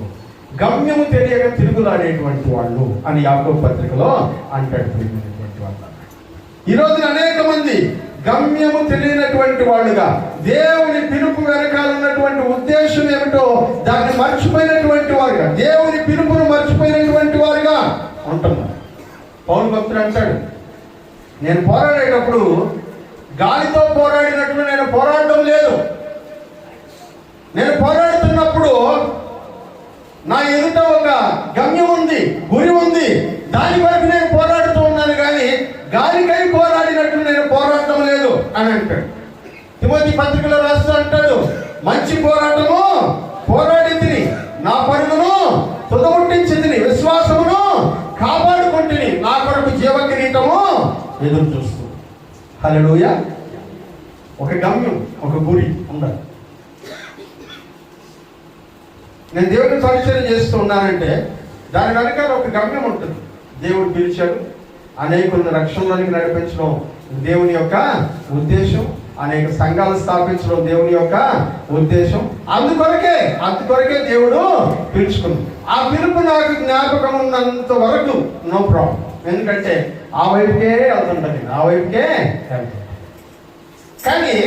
గమ్యము తెలియక తిరుగులాడేటువంటి వాళ్ళు అని యాకోబు పత్రికలో అంటాడు. వాళ్ళు ఈ రోజున అనేక మంది గమ్యము తెలియనటువంటి వాళ్ళుగా, దేవుని పిలుపు వెనకాల ఉన్నటువంటి ఉద్దేశం ఏమిటో దాన్ని మర్చిపోయినటువంటి వారుగా, దేవుని పిలుపును మర్చిపోయినటువంటి వారుగా ఉంటున్నారు. పౌలు భక్తుడు అంటాడు, నేను పోరాడేటప్పుడు గాలితో పోరాడినట్లు నేను పోరాడడం లేదు. నేను పోరాడుతున్నప్పుడు నా ఎదుట ఒక గమ్యం ఉంది, గురి ఉంది, దాని వరకు నేను పోరాడుతూ ఉన్నాను, కానీ గాలికై పోరాడినట్లు నేను పోరాడటం లేదు అని అంటాడు. తిమోతి పత్రికలో రాస్తూ అంటాడు, మంచి పోరాటము పోరాడి తిని, నా పరుగును తుదముట్టించి తిని, విశ్వాసమును కాపాడుకుంటుని, నా కొరకు జీవ కిరీటము ఎదురు చూస్తూ. హల్లెలూయా. ఒక గమ్యం, ఒక గురి ఉండాలి. నేను దేవుడిని పరిచయం చేస్తూ ఉన్నానంటే దాని వెనకాల ఒక గమ్యం ఉంటుంది. దేవుడు పిలిచాడు, అనేకులను రక్షణలోనికి నడిపించడం దేవుని యొక్క ఉద్దేశం, అనేక సంఘాలు స్థాపించడం దేవుని యొక్క ఉద్దేశం. అందుకొరకే దేవుడు పిలుచుకున్నాడు. ఆ పిలుపు నాకు జ్ఞాపకం ఉన్నంత వరకు నో ప్రాబ్లం. ఎందుకంటే ఆ వైపుకే వెళ్తుంటాను, ఆ వైపుకే వెళ్తాను. కానీ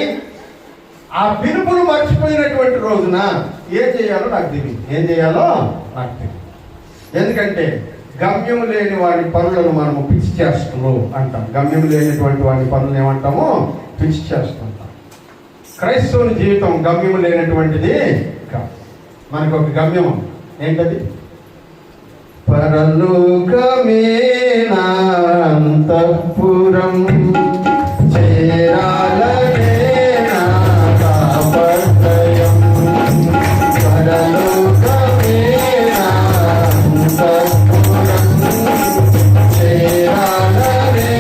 ఆ పిలుపును మర్చిపోయినటువంటి రోజున ఏం చేయాలో నాకు తెలియదు. ఎందుకంటే గమ్యం లేని వాడి పనులను మనము పిచ్చి చేస్తులు అంటాం. గమ్యం లేనటువంటి వాడి పనులు ఏమంటాము? పిచ్చి చేస్తుంటాం. క్రైస్తవుని జీవితం గమ్యం లేనటువంటిది కాదు. మనకు ఒక గమ్యం ఏంటది? పరలోకమే నా అంతఃపురం, చేరాలనే నా తాపత్రయం. పరలోకమే నా అంతఃపురం, చేరాలనే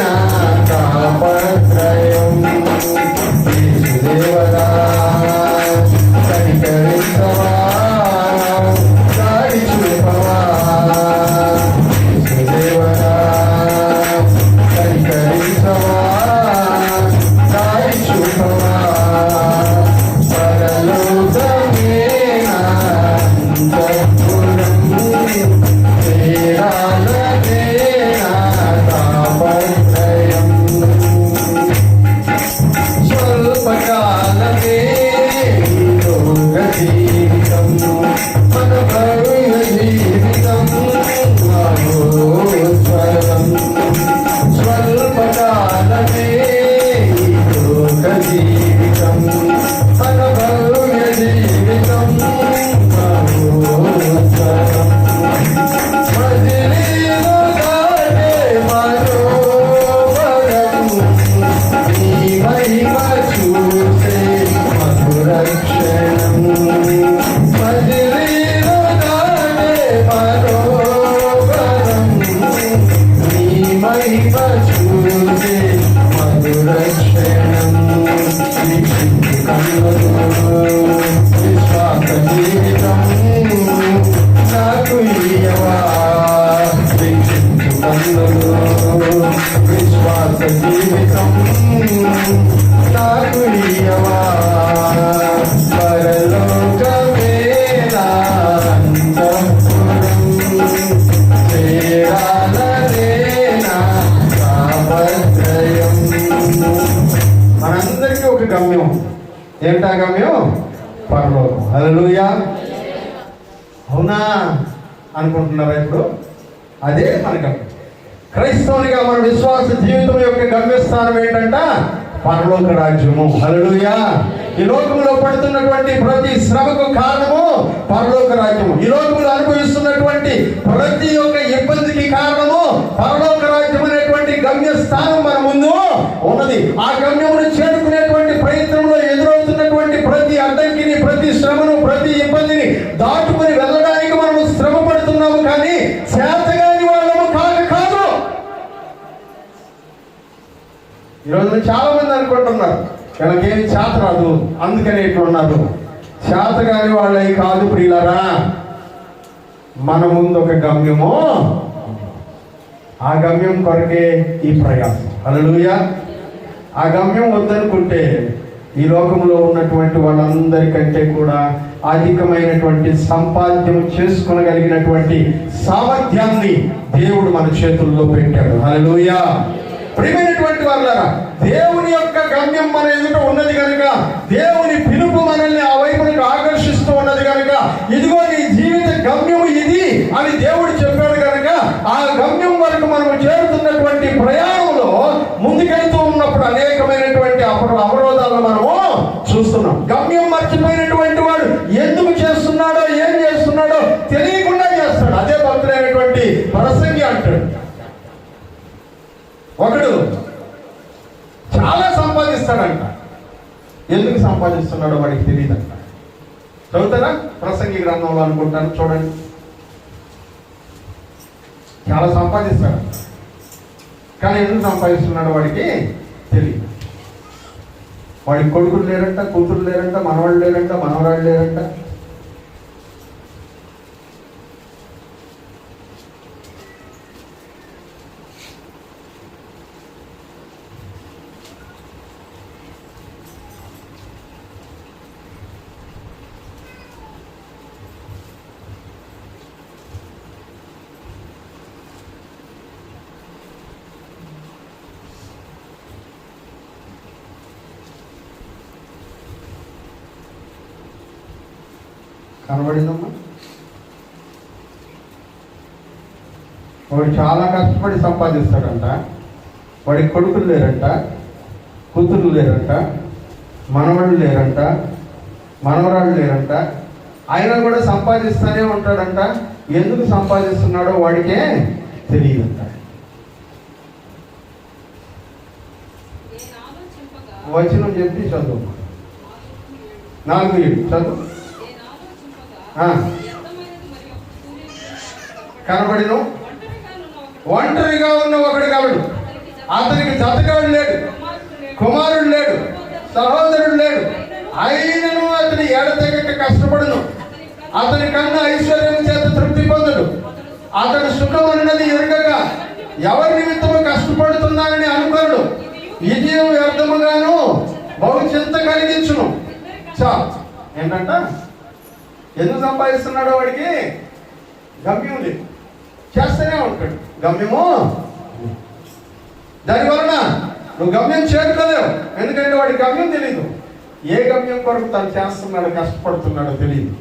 నా తాపత్రయం. యేసుదేవరా కనికరించవా, దారి చూపవా. యేసుదేవరా కనికరించవా, దారి చూపవా. పరలోకమే నా అంతఃపురం, చేరాలనే నా తాపత్రయం. స్వల్పకాలమే ఈ లోక జీవితం, మన భవ్య జీవితం మహోజ్వలం. స్వల్పకాలమే ఈ లోక జీవితం, మన భవ్య జీవితం మహోజ్వలం. మజిలీలో దాటే మనోహరం, నీ మహిమ చూసే మధుర క్షణం. మజిలీలో దాటే మనోహరం, నీ మహిమ చూసే మధుర క్షణం. వీక్షించు కన్నులు విశ్వాస జీవితం నాకు ఇయ్యవా. వీక్షించు కన్నులు విశ్వాస జీవితం నాకు ఇయ్యవా. పరలోకమే నా అంతఃపురం, చేరాలనే నా తాపత్రయం. మనందరికీ ఒక గమ్యం. ఏంటా గమ్యం? పరలోకం. హల్లెలూయా. అవునా అనుకుంటున్నారా ఇప్పుడు? అదే మన గమ్యం. క్రైస్తవునిగా మన విశ్వాస జీవితం యొక్క గమ్యస్థానం ఏంటంట? పరలోక రాజ్యము. హల్లెలూయా. ఈ లోకంలో పడుతున్నటువంటి ప్రతి శ్రమకు కారణము పరలోక రాజ్యము. ఈ లోకంలో అనుభవిస్తున్నటువంటి ప్రతి ఒక్క ఇబ్బందికి కారణము పరలోక రాజ్యం అనేటువంటి గమ్యస్థానం మన ముందు ఉన్నది. ఆ గమ్యమును చేరుకునేటువంటి ప్రయత్నంలో ఎదురవుతున్నటువంటి ప్రతి అడ్డంకిని, ప్రతి శ్రమను, ప్రతి ఇబ్బందిని దాటుకుని వెళ్ళడానికి మనము శ్రమ పడుతున్నాము. కానీ చేతగాని వాళ్ళము కాదు. ఈరోజు చాలా మంది అనుకుంటున్నారు వీళ్ళకేమి చేత రాదు, అందుకని ఇట్లున్నారు. చేతగాని వాళ్ళవి కాదు ప్రియులారా. మన ముందు ఒక గమ్యము, ఆ గమ్యం కొరకే ఈ ప్రయాసం. హల్లెలూయా. ఆ గమ్యం వద్దనుకుంటే ఈ లోకంలో ఉన్నటువంటి వాళ్ళందరికంటే కూడా అధికమైనటువంటి సంపాద్యం చేసుకొనగలిగినటువంటి సామర్థ్యాన్ని దేవుడు మన చేతుల్లో పెట్టాడు. హల్లెలూయా. ప్రియమైనటువంటి వాళ్ళారా, దేవుని యొక్క గమ్యం మన ఎదుట ఉన్నది కనుక, దేవుని పిలుపు మనల్ని ఆ వైపునకు ఆకర్షిస్తూ ఉన్నది కనుక, ఇదిగో నీ జీవిత గమ్యము ఇది అని దేవుడు చెప్పాడు కనుక, ఆ గమ్యం వరకు మనం చేరుతున్నటువంటి ప్రయాణంలో ముందుకెళ్తూ ఉన్నప్పుడు అనేకమైనటువంటి అవరోధాలను మనము చూస్తున్నాం. గమ్యం మర్చిపోయినటువంటి వాడు ఎందుకు చేస్తున్నాడో, ఏం చేస్తున్నాడో తెలియకుండా చేస్తాడు. అదే భక్తులైనటువంటి ప్రసంగి అంటాడు. ఒకడు చాలా సంపాదిస్తాడంట, ఎందుకు సంపాదిస్తున్నాడో వాడికి తెలియదంట. చదువుతారా ప్రసంగి గ్రంథంలో అనుకుంటాను, చూడండి. చాలా సంపాదిస్తాడు కానీ ఎందుకు సంపాదిస్తున్నాడో వాడికి తెలియదు. వాడికి కొడుకులు లేరంట, కూతురు లేరంట, మనవాళ్ళు లేరంట, మనవరాళ్ళు లేరంట. కనబడిందమ్మా? వాడు చాలా కష్టపడి సంపాదిస్తాడంట. వాడికి కొడుకులు లేరంట, కూతురు లేరంట, మనవాళ్ళు లేరంట, మనవరాళ్ళు లేరంట. అయినా కూడా సంపాదిస్తూనే ఉంటాడంట. ఎందుకు సంపాదిస్తున్నాడో వాడికే తెలియదంట. వచనం చెప్పి చదువు. 4:7 చదువు. కనబడిను ఒంటరిగా ఉన్న ఒకడు కలడు, అతనికి జతగాడు లేడు, కుమారుడు లేడు, సహోదరుడు లేడు. అయినను అతని ఎడతెగక కష్టపడును, అతని కన్నా ఐశ్వర్యం చేత తృప్తి పొందడు. అతడు సుఖం అన్నది ఎరుగగా ఎవరి నిమిత్తము కష్టపడుతున్నానని అనుకోడు. ఇది వ్యర్థముగాను బహు చింత కలిగించును. ఏంటంట? ఎందుకు సంపాదిస్తున్నాడో వాడికి గమ్యం లేదు, చేస్తూనే ఉంటాడు. గమ్యము దానివలన నువ్వు గమ్యం చేరుకోలేవు. ఎందుకంటే వాడి గమ్యం తెలియదు. ఏ గమ్యం కొరకు తను చేస్తున్నాడో కష్టపడుతున్నాడో తెలియదు.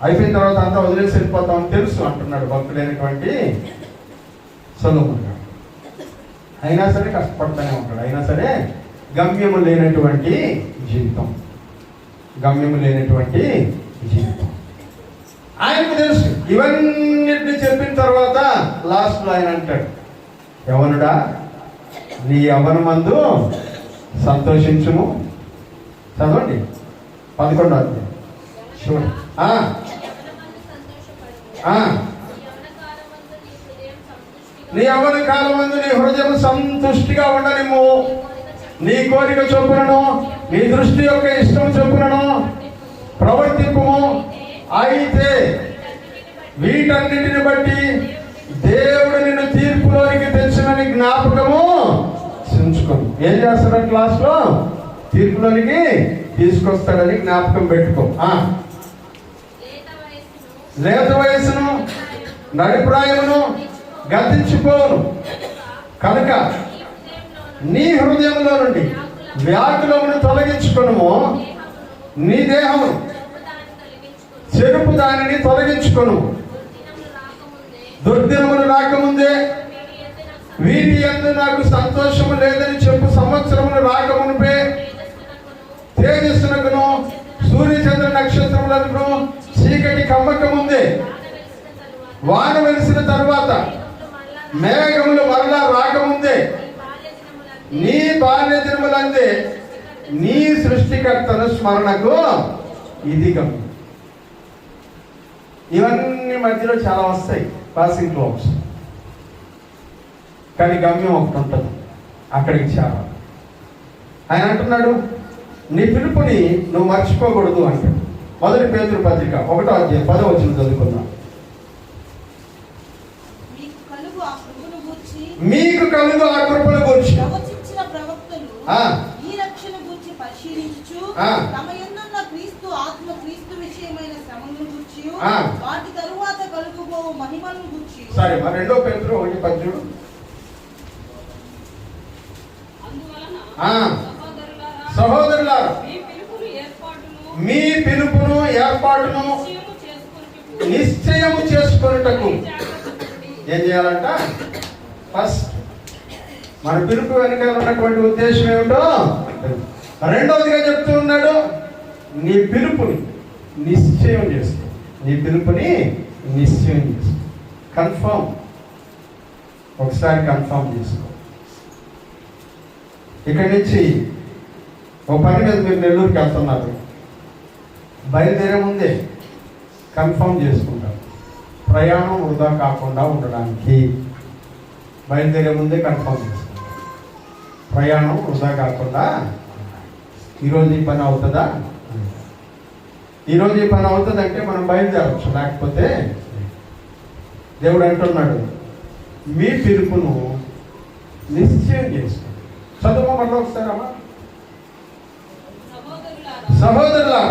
అయిపోయిన తర్వాత అంతా వదిలేసి వెళ్ళిపోతామని తెలుసు అంటున్నాడు భక్తుడైనటువంటి సొలొమోను గారు. అయినా సరే కష్టపడతానే ఉంటాడు. అయినా సరే గమ్యము లేనటువంటి జీవితం, గమ్యము లేనటువంటి జీవితం ఆయనకు తెలుసు. ఇవన్నిటిని చెప్పిన తర్వాత లాస్ట్లో ఆయన అంటాడు, యవ్వనుడా నీ యవ్వనమందు సంతోషించుము. చదవండి 11వ చూడండి. నీ యవ్వన కాలమందు నీ హృదయం సంతుష్టిగా ఉండనిమ్ము. నీ కోరిక చొప్పునను నీ దృష్టి యొక్క ఇష్టం చొప్పునను ప్రవర్తింపుము. అయితే వీటన్నిటిని బట్టి దేవుడు నిన్ను తీర్పులోనికి తెచ్చినని జ్ఞాపకము ఉంచుకోను. ఏం చేస్తాడు? క్లాస్లో తీర్పులోనికి తీసుకొస్తాడని జ్ఞాపకం పెట్టుకో. లేత వయసును నడిప్రాయమును గతించుకోను కనుక నీ హృదయంలో నుండి వ్యాకులమును తొలగించుకొనుము. నీ దేహము చెరుపు దానిని తొలగించుకొను. దుర్దినములు రాకముందే వీటి యందు నాకు సంతోషము లేదని చెప్పు సంవత్సరములు రాకమునిపే తేజస్సునకును సూర్యచంద్ర నక్షత్రములకు చీకటి కమ్మక ముందే వాన వెలిసిన తరువాత మేఘములు మరలా రాకముందే నీ బాల్య దినములందే నీ సృష్టికర్తను స్మరణకు ఇది గమ్యం. ఇవన్నీ మధ్యలో చాలా వస్తాయి, పాసింగ్ క్లౌడ్స్. కానీ గమ్యం ఒకటి ఉంటుంది, అక్కడికి చాలా. ఆయన అంటున్నాడు నీ పిలుపుని నువ్వు మర్చిపోకూడదు అంటాడు. 1 పేతురు పత్రిక 1వ అధ్యాయం 10వ వచనం చదువుకుందాం. మీకు కలుగు ఆ కృపను గురించి ఈ రక్షణ గురించి పరిశీలించు, తమ యందున్న క్రీస్తు ఆత్మ క్రీస్తు విషయమైన శ్రమలను గురించి వాటి తరువాత కలుగుబో మహిమను గురించి. సరే, మరి 2 పేతురు 1:18. సహోదరులారా మీ పిలుపును ఏర్పాటును నిశ్చయము చేసుకొనుటకు ఏం చేయాలంట? ఫస్ట్ మన పిలుపు వెనుక ఉన్నటువంటి ఉద్దేశం ఏమిటో. రెండవదిగా చెప్తూ ఉన్నాడు నీ పిలుపుని నిశ్చయం చేసుకో. నీ పిలుపుని నిశ్చయం చేసుకో. కన్ఫర్మ్, ఒకసారి కన్ఫర్మ్ చేసుకో. ఇక్కడి నుంచి ఒక పని మీద మీరు నెల్లూరుకి వెళ్తున్నారు, బయలుదేరే ముందే కన్ఫర్మ్ చేసుకుంటారు. ప్రయాణం వృధా కాకుండా ఉండడానికి బయలుదేరే ముందే కన్ఫర్మ్ చేసుకుంటారు. ప్రయాణం వృధా కాకుండా ఈరోజు ఈ పని అవుతుందా, ఈరోజు ఈ పని అవుతుందంటే మనం బయలుదేరవచ్చు. లేకపోతే దేవుడు అంటున్నాడు మీ పిలుపును నిశ్చయం చేసుకోండి. చదువు మళ్ళీ ఒకసారి అమ్మా. సహోదరులారా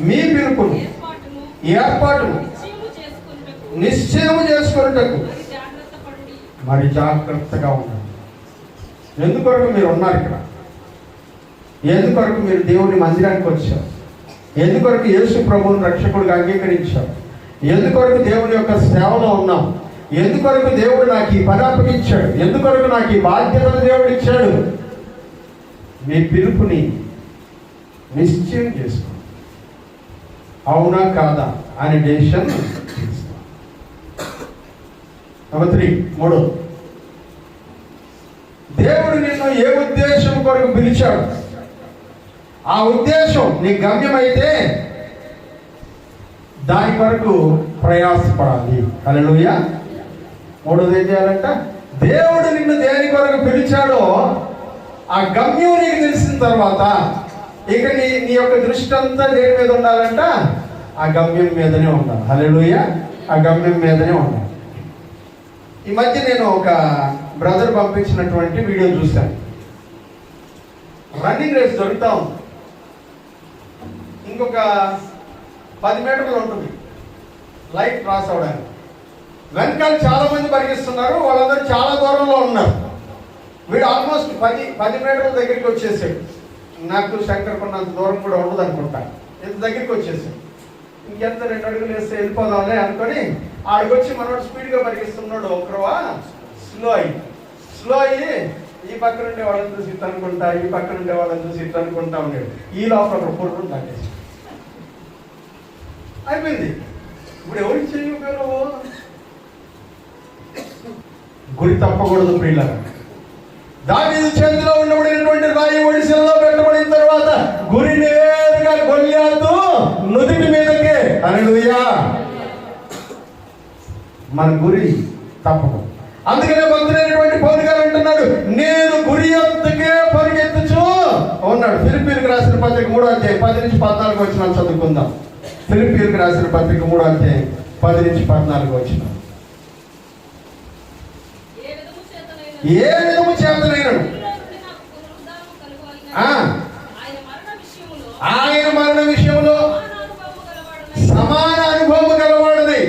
మీ పిలుపును ఏర్పాటును నిశ్చయము చేసుకున్నటకు మరి జాగ్రత్తగా ఉండండి. ఎందుకొరకు మీరు ఉన్నారు ఇక్కడ? ఎందుకొరకు మీరు దేవుని మందిరానికి వచ్చారు? ఎందుకొరకు యేసు ప్రభువుని రక్షకుడిగా అంగీకరించారు? ఎందుకొరకు దేవుని యొక్క సేవలో ఉన్నాం? ఎందుకొరకు దేవుడు నాకు ఈ పని అప్పగించాడు, ఎందుకొరకు నాకు ఈ బాధ్యతను దేవుడు ఇచ్చాడు. మీ పిలుపుని నిశ్చయం చేసుకో, అవునా కాదా అని డెసిషన్ తీసుకో. నెంబర్ 3 దేవుడు నిన్ను ఏ ఉద్దేశం కొరకు పిలిచాడు, ఆ ఉద్దేశం నీ గమ్యమైతే దాని కొరకు ప్రయాసపడాలి. హల్లెలూయా. 3 ఏం చేయాలంట? దేవుడు నిన్ను దేని కొరకు పిలిచాడో ఆ గమ్యం నీకు తెలిసిన తర్వాత ఇక నీ యొక్క దృష్టి అంతా దేని మీద ఉండాలంట? ఆ గమ్యం మీదనే ఉండాలి. హల్లెలూయా. ఆ గమ్యం మీదనే ఉండాలి. ఈ మధ్య నేను ఒక బ్రదర్ పంపించినటువంటి వీడియో చూశాను. రన్నింగ్ రేస్ దొరుకుతా ఉంది, ఇంకొక 10 మీటర్లు ఉంటుంది లైట్ క్రాస్ అవడానికి. వెనకాల చాలా మంది పరిగెస్తున్నారు, వాళ్ళందరూ చాలా దూరంలో ఉన్నారు. వీడు ఆల్మోస్ట్ 10 మీటర్ల దగ్గరికి వచ్చేసాడు. నాకు శంకర్ కొన్నంత దూరం కూడా ఉండదు అనుకుంటా, ఇంత దగ్గరికి వచ్చేసాడు. ఇంకెంత 2 అడుగులు వేస్తే వెళ్ళిపోదాంలే అనుకొని ఆడికొచ్చి మనోడు స్పీడ్గా పరిగెస్తున్నాడు. ఒకరువా స్లో అయ్యి ఈ పక్కన ఉండే వాళ్ళని చూసి ఇట్లా అనుకుంటా, ఈ పక్కన ఉండే వాళ్ళని చూసి ఇట్లా అనుకుంటా ఉన్నాడు. ఈ లోపల ఒక పొట్టు తాగేసి అయిపోయింది. ఇప్పుడు ఎవరికి చేయగలవు? గురి తప్పకూడదు ప్రియులారా. దావీదు చేతిలో ఉండబడినటువంటి రాయి ఒడిశలో పెట్టబడిన తర్వాత గురి నేరుగా గొల్యాతు నుదిటి మీదకే. హల్లెలూయా. మన గురి తప్పదు. అందుకనే భక్తుడైనటువంటి పౌలు గారు అంటున్నాడు, నేను గురి ఎత్తుకే పరిగెత్తుచు ఉన్నాడు. ఫిలిప్పీయులకు రాసిన పత్రిక 3వ అధ్యాయం 10 నుంచి 14 వచనాలు చదువుకుందాం. ఫిలిప్పీయులకు రాసిన పత్రిక 3వ అధ్యాయం 10 నుంచి 14 వచనాలు. ఏ విధము చేతనైనను ఆయన మరణ విషయంలో సమాన అనుభవము గలవాడని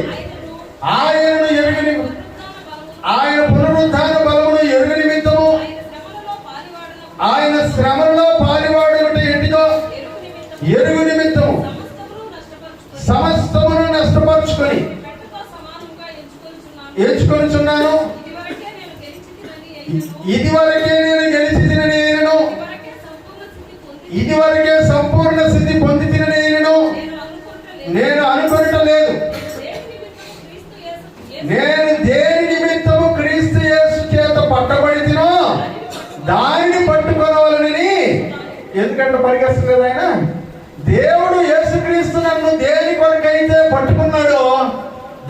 ఆయనను ఎరుగని, ఆయన పునరుద్ధాన బలమును ఎరుగు నిమిత్తము, ఆయన శ్రమలో పాలివాడు ఏంటిదో ఎరుగు నిమిత్తము సమస్తమును నష్టపరుచుకొని ఎంచుకొనుచున్నాను. ఇదివరకే నేను గెలిచి తినని నేను, ఇదివరకే సంపూర్ణ స్థితి పొంది తినని నేను అనుకొనటలేదు. నేను దేని నిమిత్తము క్రీస్తు యేసు చేత పట్టబడి తినో దానిని పట్టుకోవాలని. ఎందుకంటే పరిగెత్తలేదు ఆయన. దేవుడు యేసుక్రీస్తు నన్ను దేని కొరకైతే పట్టుకున్నాడో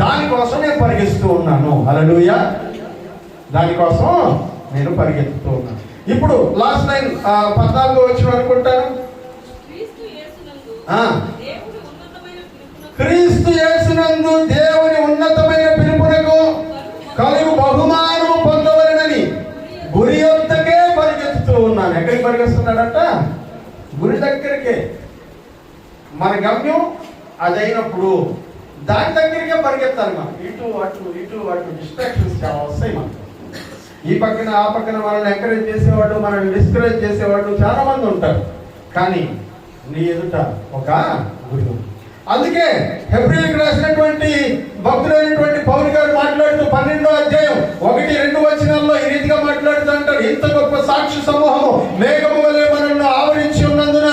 దానికోసం నేను పరిగెత్తుతూ ఉన్నాను. హల్లెలూయా. దానికోసం నేను పరిగెత్తుతూ ఉన్నాను. ఇప్పుడు లాస్ట్ లైన్ 14 వచ్చిన అనుకుంటాను. క్రీస్తు యేసునందు దేవుని ఉన్నతమైన పిలుపునకు కలుగు బహుమానము పొందవలెనని గురి యొద్దకే పరిగెత్తుతూ ఉన్నాను. ఎక్కడికి పరిగెత్తున్నాడంట? గురి దగ్గరికే. మన గమ్యం అదైనప్పుడు దాని దగ్గరికే పరిగెత్తాలి. మనం ఇటు అటు డిస్ట్రాక్షన్స్ చాలా వస్తాయి. మనకు ఈ పక్కన ఆ పక్కన మనల్ని ఎంకరేజ్ చేసేవాడు, మనల్ని డిస్కరేజ్ చేసేవాడు చాలా మంది ఉంటారు. కానీ నీ ఎదుట ఒక గురి ఉంది. అందుకే హెబ్రీయులకు రాసినటువంటి భక్తులైనటువంటి పౌలు గారు మాట్లాడుతూ 12వ అధ్యాయం 1-2 వచనాల్లో ఈ రీతిగా మాట్లాడుతూ అంటారు, ఇంత గొప్ప సాక్షి సమూహము మేఘము వలె మనల్ని ఆవరించి ఉన్నందున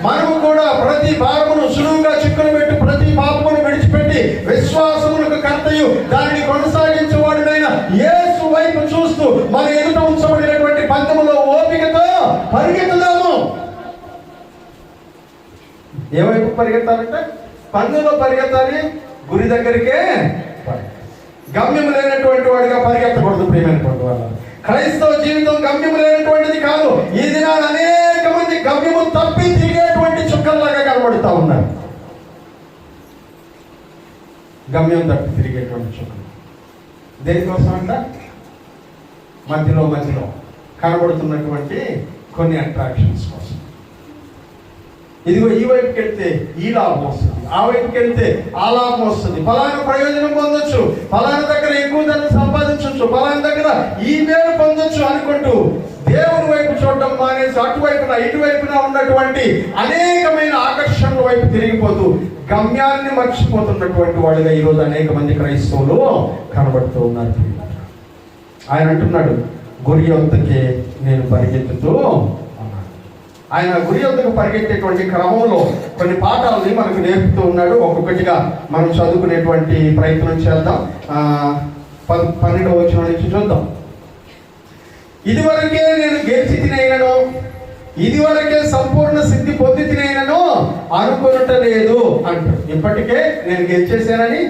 మనము కూడా ప్రతి భారమును సులువుగా చిక్కులు పెట్టి ప్రతి పాపమును విడిచిపెట్టి విశ్వాసములకు కర్తయు దానిని కొనసాగించేవాడునైన యేసు వైపు చూస్తూ మన ఎదుట ఉంచబడినటువంటి పందెములో ఓపికతో పరిగెత్తుదాము. ఏ వైపు పరిగెత్తాలంటే పందెంలో పరిగెత్తాలి, గురి దగ్గరికే. గమ్యం లేనటువంటి వాడిగా పరిగెత్తకూడదు ప్రియమైనటువంటి వాళ్ళు. క్రైస్తవ జీవితం గమ్యం లేనటువంటిది కాదు. ఈ దినాలు అనేక మంది గమ్యము తప్పి తిరిగేటువంటి చుక్కల్లాగా కనబడుతూ ఉన్నారు. గమ్యం తప్పి తిరిగేటువంటి చుక్కలు దేనికోసం అంట? మధ్యలో కనబడుతున్నటువంటి కొన్ని అట్రాక్షన్స్ కోసం. ఇదిగో ఈ వైపుకి వెళ్తే ఈ లాభం వస్తుంది, ఆ వైపుకి వెళ్తే ఆ లాభం వస్తుంది, ఫలానా ప్రయోజనం పొందొచ్చు, ఫలానా దగ్గర ఎక్కువ ధనం సంపాదించవచ్చు, ఫలానా దగ్గర ఈ మేలు పొందొచ్చు అనుకుంటూ దేవుని వైపు చూడడం మానేసి అటువైపున ఇటువైపున ఉన్నటువంటి అనేకమైన ఆకర్షణల వైపు తిరిగిపోతూ గమ్యాన్ని మర్చిపోతున్నటువంటి వాడుగా ఈరోజు అనేక మంది క్రైస్తవులు కనబడుతూ ఉన్నారు. ఆయన అంటున్నాడు, గురి యొద్దకే నేను పరిగెత్తుతూ ఉన్నాను. ఆయన గురి యొద్దకు పరిగెత్తేటువంటి క్రమంలో కొన్ని పాఠాలని మనకు నేర్పుతూ ఉన్నాడు. ఒక్కొక్కటిగా మనం చదువుకునేటువంటి ప్రయత్నం చేద్దాం. 12వ వచనం నుంచి చూద్దాం. ఇదివరకే నేను గెలిచి తినైనను, ఇదివరకే సంపూర్ణ సిద్ధి పొంది తినైనను అనుకున్నట లేదు అంటాడు. ఇప్పటికే నేను గెలిచేసానని,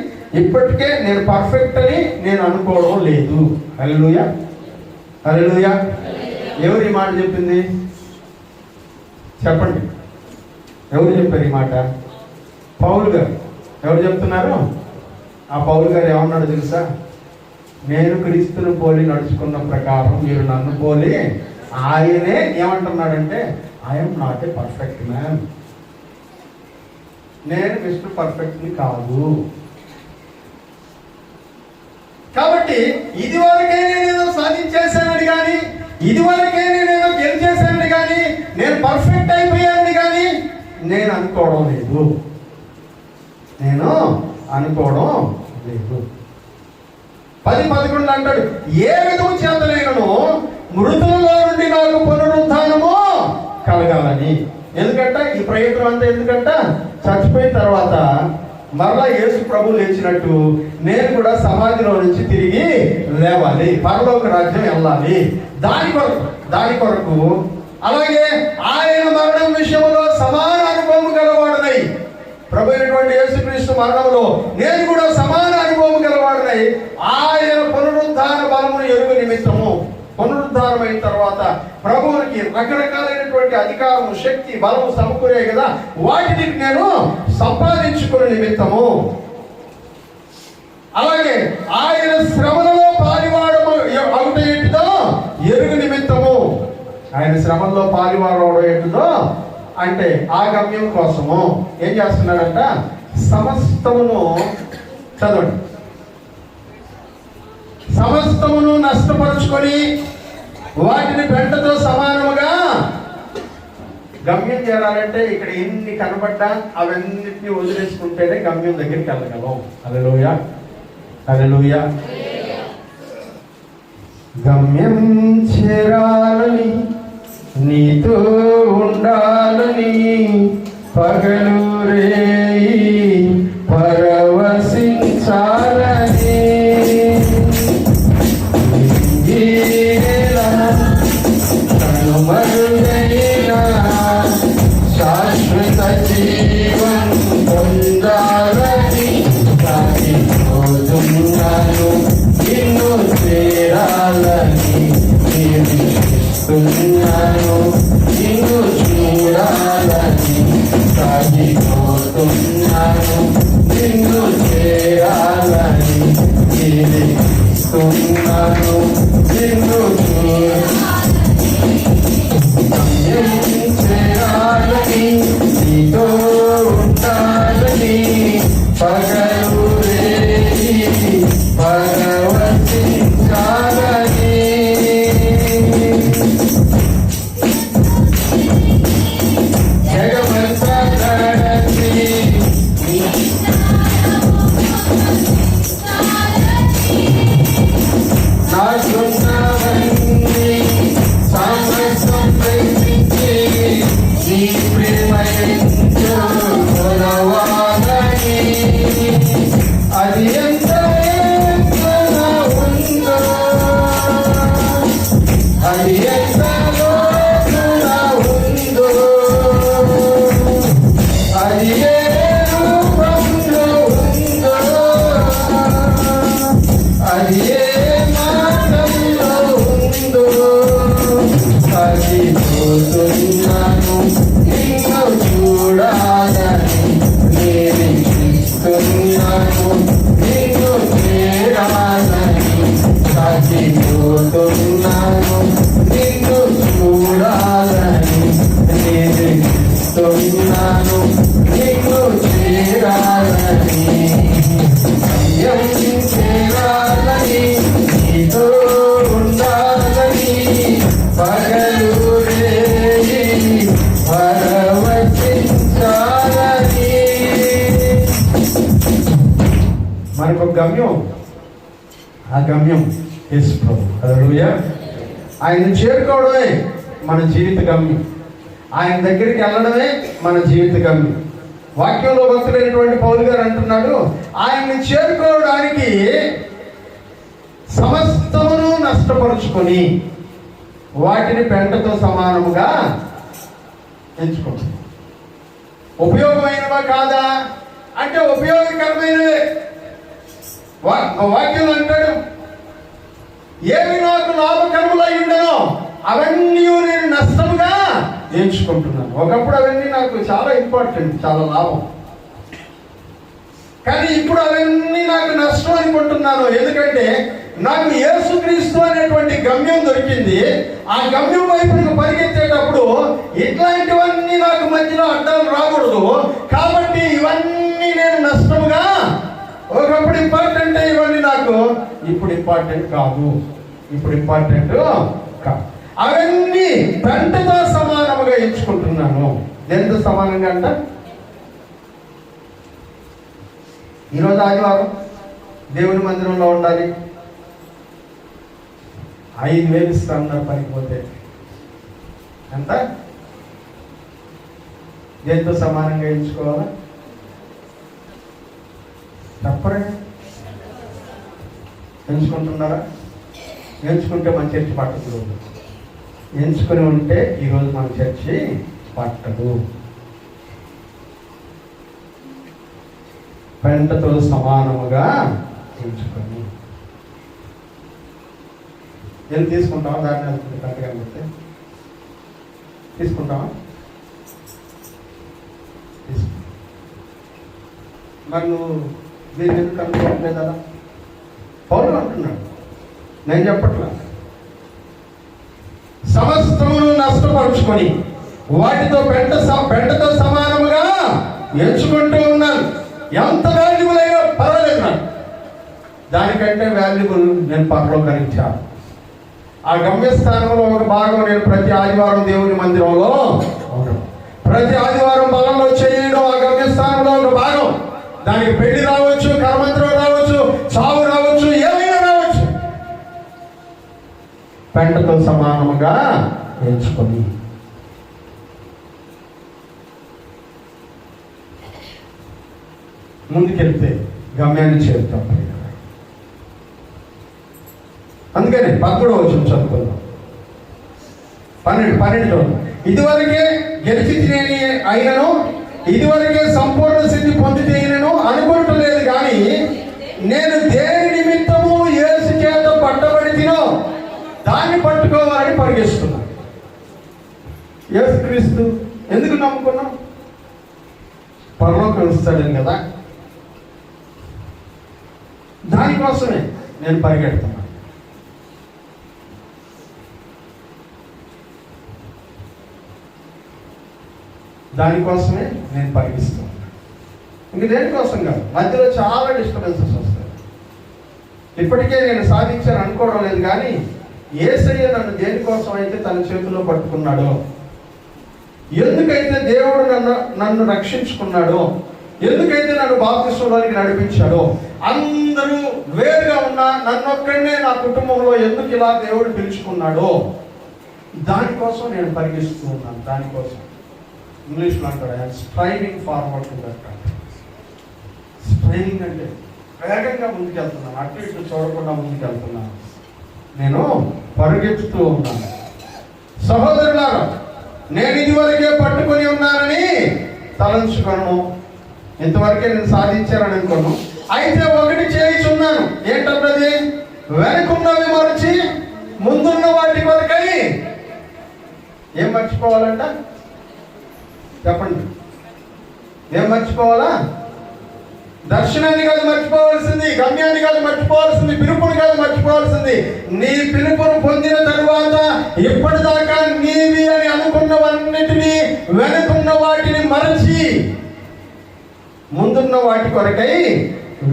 ఇప్పటికే నేను పర్ఫెక్ట్ అని నేను అనుకోవడం లేదు. హల్లెలూయా, హల్లెలూయా. ఎవరు ఈ మాట చెప్పింది చెప్పండి? ఎవరు చెప్పారు ఈ మాట? పౌలు గారు. ఎవరు చెప్తున్నారు? ఆ పౌలు గారు ఏమన్నాడు తెలుసా? నేను క్రీస్తును పోలి నడుచుకున్న ప్రకారం మీరు నన్ను పోలి. ఆయనే ఏమంటున్నాడంటే, I'm not a perfect man, నేను మిస్టర్ పర్ఫెక్ట్ని కాదు. కాబట్టి ఇదివరకే నేనేదో సాధించేశానని కానీ, ఇదివరకే నేనేదో గెలిచేశానని కానీ, నేను పర్ఫెక్ట్ అయిపోయానని కానీ నేను అనుకోవడం లేదు. నేను అనుకోవడం లేదు. 10:11 అంటాడు, ఏ విధము చేతనైనను మృతులలో నుండి నాకు పునరుద్ధానము కలగాలని. ఎందుకంటే ఈ ప్రయత్నం అంతా ఎందుకంట, చచ్చిపోయిన తర్వాత మరలా యేసు ప్రభు లేచినట్టు నేను కూడా సమాధిలో నుంచి తిరిగి లేవాలి, పరలోక రాజ్యం వెళ్ళాలి. దాని కొరకు అలాగే ఆయన మరణం విషయంలో సమాన అనుభవం గలవాడనై, ప్రభు అయినటువంటి యేసుక్రీస్తు మరణంలో నేను కూడా సమాన అనుభవం గలవాడనై ఆయన పునరుద్ధాన బలమును ఎరుగు నిమిత్తము, పునరుద్ధారమైన తర్వాత ప్రభువునికి రకరకాలైనటువంటి అధికారము, శక్తి, బలము సమకూరే కదా, వాటిని నేను సంపాదించుకునే నిమిత్తము, అలాగే ఆయన శ్రమలలో పాలివాడము అవుట ఏంటిదో ఎరుగు నిమిత్తము. ఆయన శ్రమల్లో పాలివాడవడం ఏంటిదో అంటే ఆ గమ్యం కోసము ఏం చేస్తున్నాడంట? సమస్తమును చదవండి. సమస్తమును నష్టపరుచుకొని వాటిని పెంటతో సమానముగా గమ్యం చేరాలంటే ఇక్కడ ఎన్ని కనబడ్డా అవన్నిటిని వదిలేసుకుంటేనే గమ్యం దగ్గరికి వెళ్ళగలం. హల్లెలూయా, హల్లెలూయా. గమ్యం చేరాలని, నీతో ఉండాలని పగలు రేయి పరవశించాలని కనుమరుగైన శాశ్వత జీవం పొందాలని సాగిపోతున్నాను, నిన్ను చేరాలని నిరీక్షిస్తున్నాను, నిన్ను చూడాలని సాగిపోతున్నాను, నిన్ను చేరాలని నిరీక్షిస్తున్నాను, నిన్ను చేరాలని, నీతో ఉండాలని పగలు రేయి పరవశించాలని. జగమంతా నడచి నాకున్నవన్నీ సమస్తం ప్రేమించి నీ ప్రేమయంతో కొలవాలని. అది ఎంత ఎత్తున ఉందో, అది ఎంత లోతున ఉందో, అది ఏ రూపంలో ఉందో, అది ఏ మాటల్లో ఉందో, సాగిపోతున్నాను, నిన్ను చూడాలని నిరీక్షిస్తున్నాను, నిన్ను చేరాలని సాగిపోతున్నాను, నిన్ను చూడాలని నిరీక్షిస్తున్నాను, నిన్ను చేరాలని చేరాలని నీతో ఉండాలని పగలు ఆ గమ్యం యేసు ప్రభు. హల్లెలూయా. ఆయన్ని చేరుకోవడమే మన జీవిత గమ్యం. ఆయన దగ్గరికి వెళ్ళడమే మన జీవిత గమ్యం. వాక్యంలో భక్తుడైనటువంటి పౌలు గారు అంటున్నాడు, ఆయన్ని చేరుకోవడానికి సమస్తమును నష్టపరుచుకొని వాటిని పెంటతో సమానముగా ఎంచుకుంటాం. ఉపయోగమైనవా కాదా అంటే ఉపయోగకరమైనవే. వాక్యం అంటాడు, ఏవి నాకు లాభకరములై ఉండనో అవన్నీ నేను నష్టముగా ఎంచుకుంటున్నాను. ఒకప్పుడు అవన్నీ నాకు చాలా ఇంపార్టెంట్, చాలా లాభం, కానీ ఇప్పుడు అవన్నీ నాకు నష్టం అనుకుంటున్నాను. ఎందుకంటే నాకు యేసుక్రీస్తు అనేటువంటి గమ్యం దొరికింది. ఆ గమ్యం వైపు పరిగెత్తేటప్పుడు ఇట్లాంటివన్నీ నాకు మధ్యలో అడ్డాలు రాకూడదు. కాబట్టి ఇవన్నీ నేను నష్టముగా, ఒకప్పుడు ఇంపార్టెంట్ ఇవన్నీ నాకు ఇప్పుడు ఇంపార్టెంట్ కాదు, ఇప్పుడు ఇంపార్టెంట్ కాదు. అవన్నీ పెంటతో సమానముగా ఎంచుకుంటున్నాను. దేంతో సమానంగా అంట? ఈరోజు ఆదివారం దేవుని మందిరంలో ఉండాలి, 5,000 ఇస్తున్నారు పనికి పోతే. ఎంత? దేంతో సమానంగా ఎంచుకోవాలా చెప్పరే? ఎంచుకుంటున్నారా? ఎంచుకుంటే మన చర్చి పట్టదు. ఎంచుకుని ఉంటే ఈరోజు మన చర్చి పట్టదు. పెంటతో సమానముగా ఎంచుకొని ఏం తీసుకుంటావా? దాన్ని కరెక్ట్గా చెప్తే తీసుకుంటావా? మరి నువ్వు దీన్ని ఎందుకు అనుకోవట్లేదా? పౌలు అంటున్నాడు, నేను చెప్పట్లా. సమస్తమును నష్టపరుచుకొని వాటితో పెంటతో సమానముగా ఎంచుకుంటూ ఉన్నాను. ఎంత వాల్యుబుల్ అయినా పర్వాలేదు, నాకు దానికంటే వాల్యుబుల్ నేను పరలోకరించాను. ఆ గమ్యస్థానంలో ఒక భాగం నేను ప్రతి ఆదివారం దేవుని మందిరంలో ఉండడం, ప్రతి ఆదివారం బలంలో చేయడం ఆ గమ్యస్థానంలో ఒక భాగం. దానికి పెళ్లి రావచ్చు, కర్మంత్రం రావచ్చు, చావు రావచ్చు, ఏమైనా రావచ్చు. పెంటతో సమానముగా ఎంచుకొని ముందుకెళ్తే గమ్యాన్ని చేరుతాం. అందుకని 11వ వచనం చదువుకుందాం. 12 ఇదివరకే గెలిచి అయినను, ఇదివరకే సంపూర్ణ సిద్ధి పొందితే అయినను అనుకుంటలేదు, కానీ నేను దేని నిమిత్తము యేసు చేత పట్టబడి తినో దాన్ని పట్టుకోవాలని పరిగెస్తున్నాను. యేసుక్రీస్తు ఎందుకు నమ్ముకున్నాం? పరలోకం ఇస్తాడని కదా, దానికోసమే నేను పరిగెడుతున్నాను. దానికోసమే నేను పరిగిస్తున్నాను. ఇంక దేనికోసం కాదు. మధ్యలో చాలా డిస్టర్బెన్సెస్ వస్తాయి. ఇప్పటికే నేను సాధించాను అనుకోవడం లేదు, కానీ యేసయ్య నన్ను దేనికోసం అయితే తన చేతిలో పట్టుకున్నాడో, ఎందుకైతే దేవుడు నన్ను రక్షించుకున్నాడో, ఎందుకైతే నన్ను బాప్తిస్మలోనికి నడిపించాడో, అందరూ వేరుగా ఉన్నా నన్నొక్కడనే నా కుటుంబంలో ఎందుకు ఇలా దేవుడు పిలుచుకున్నాడో దానికోసం నేను పరిగెడుతూ ఉన్నాను. దానికోసం ఇంగ్లీష్లో అంటాడు, I'm striving forward to that. Striving అంటే వేగంగా ముందుకెళ్తున్నాను, అటు ఇటు చూడకుండా ముందుకెళ్తున్నాను, నేను పరుగెత్తుతూ ఉన్నాను. సహోదరులారా, నేను ఇదివరకే పట్టుకొని ఉన్నానని తలంచుకోను, ఇంతవరకే నేను సాధించానని అనుకోను. అయితే ఒకటి చేయుచున్నాను, ఏంటన్నది? వెనుకున్నవి మరచి ముందున్న వాటి కొరకై ఏం మర్చిపోవాలంట? చెప్పండి, ఏం మర్చిపోవాలా? దర్శనాన్ని కాదు మర్చిపోవాల్సింది, గమ్యాన్ని కాదు మర్చిపోవాల్సింది, పిలుపుని కాదు మర్చిపోవాల్సింది. నీ పిలుపును పొందిన తరువాత ఇప్పటిదాకా నీవి అని అనుకున్నవన్నిటినీ, వెనుకున్న వాటిని మరచి ముందున్న వాటి కొరకై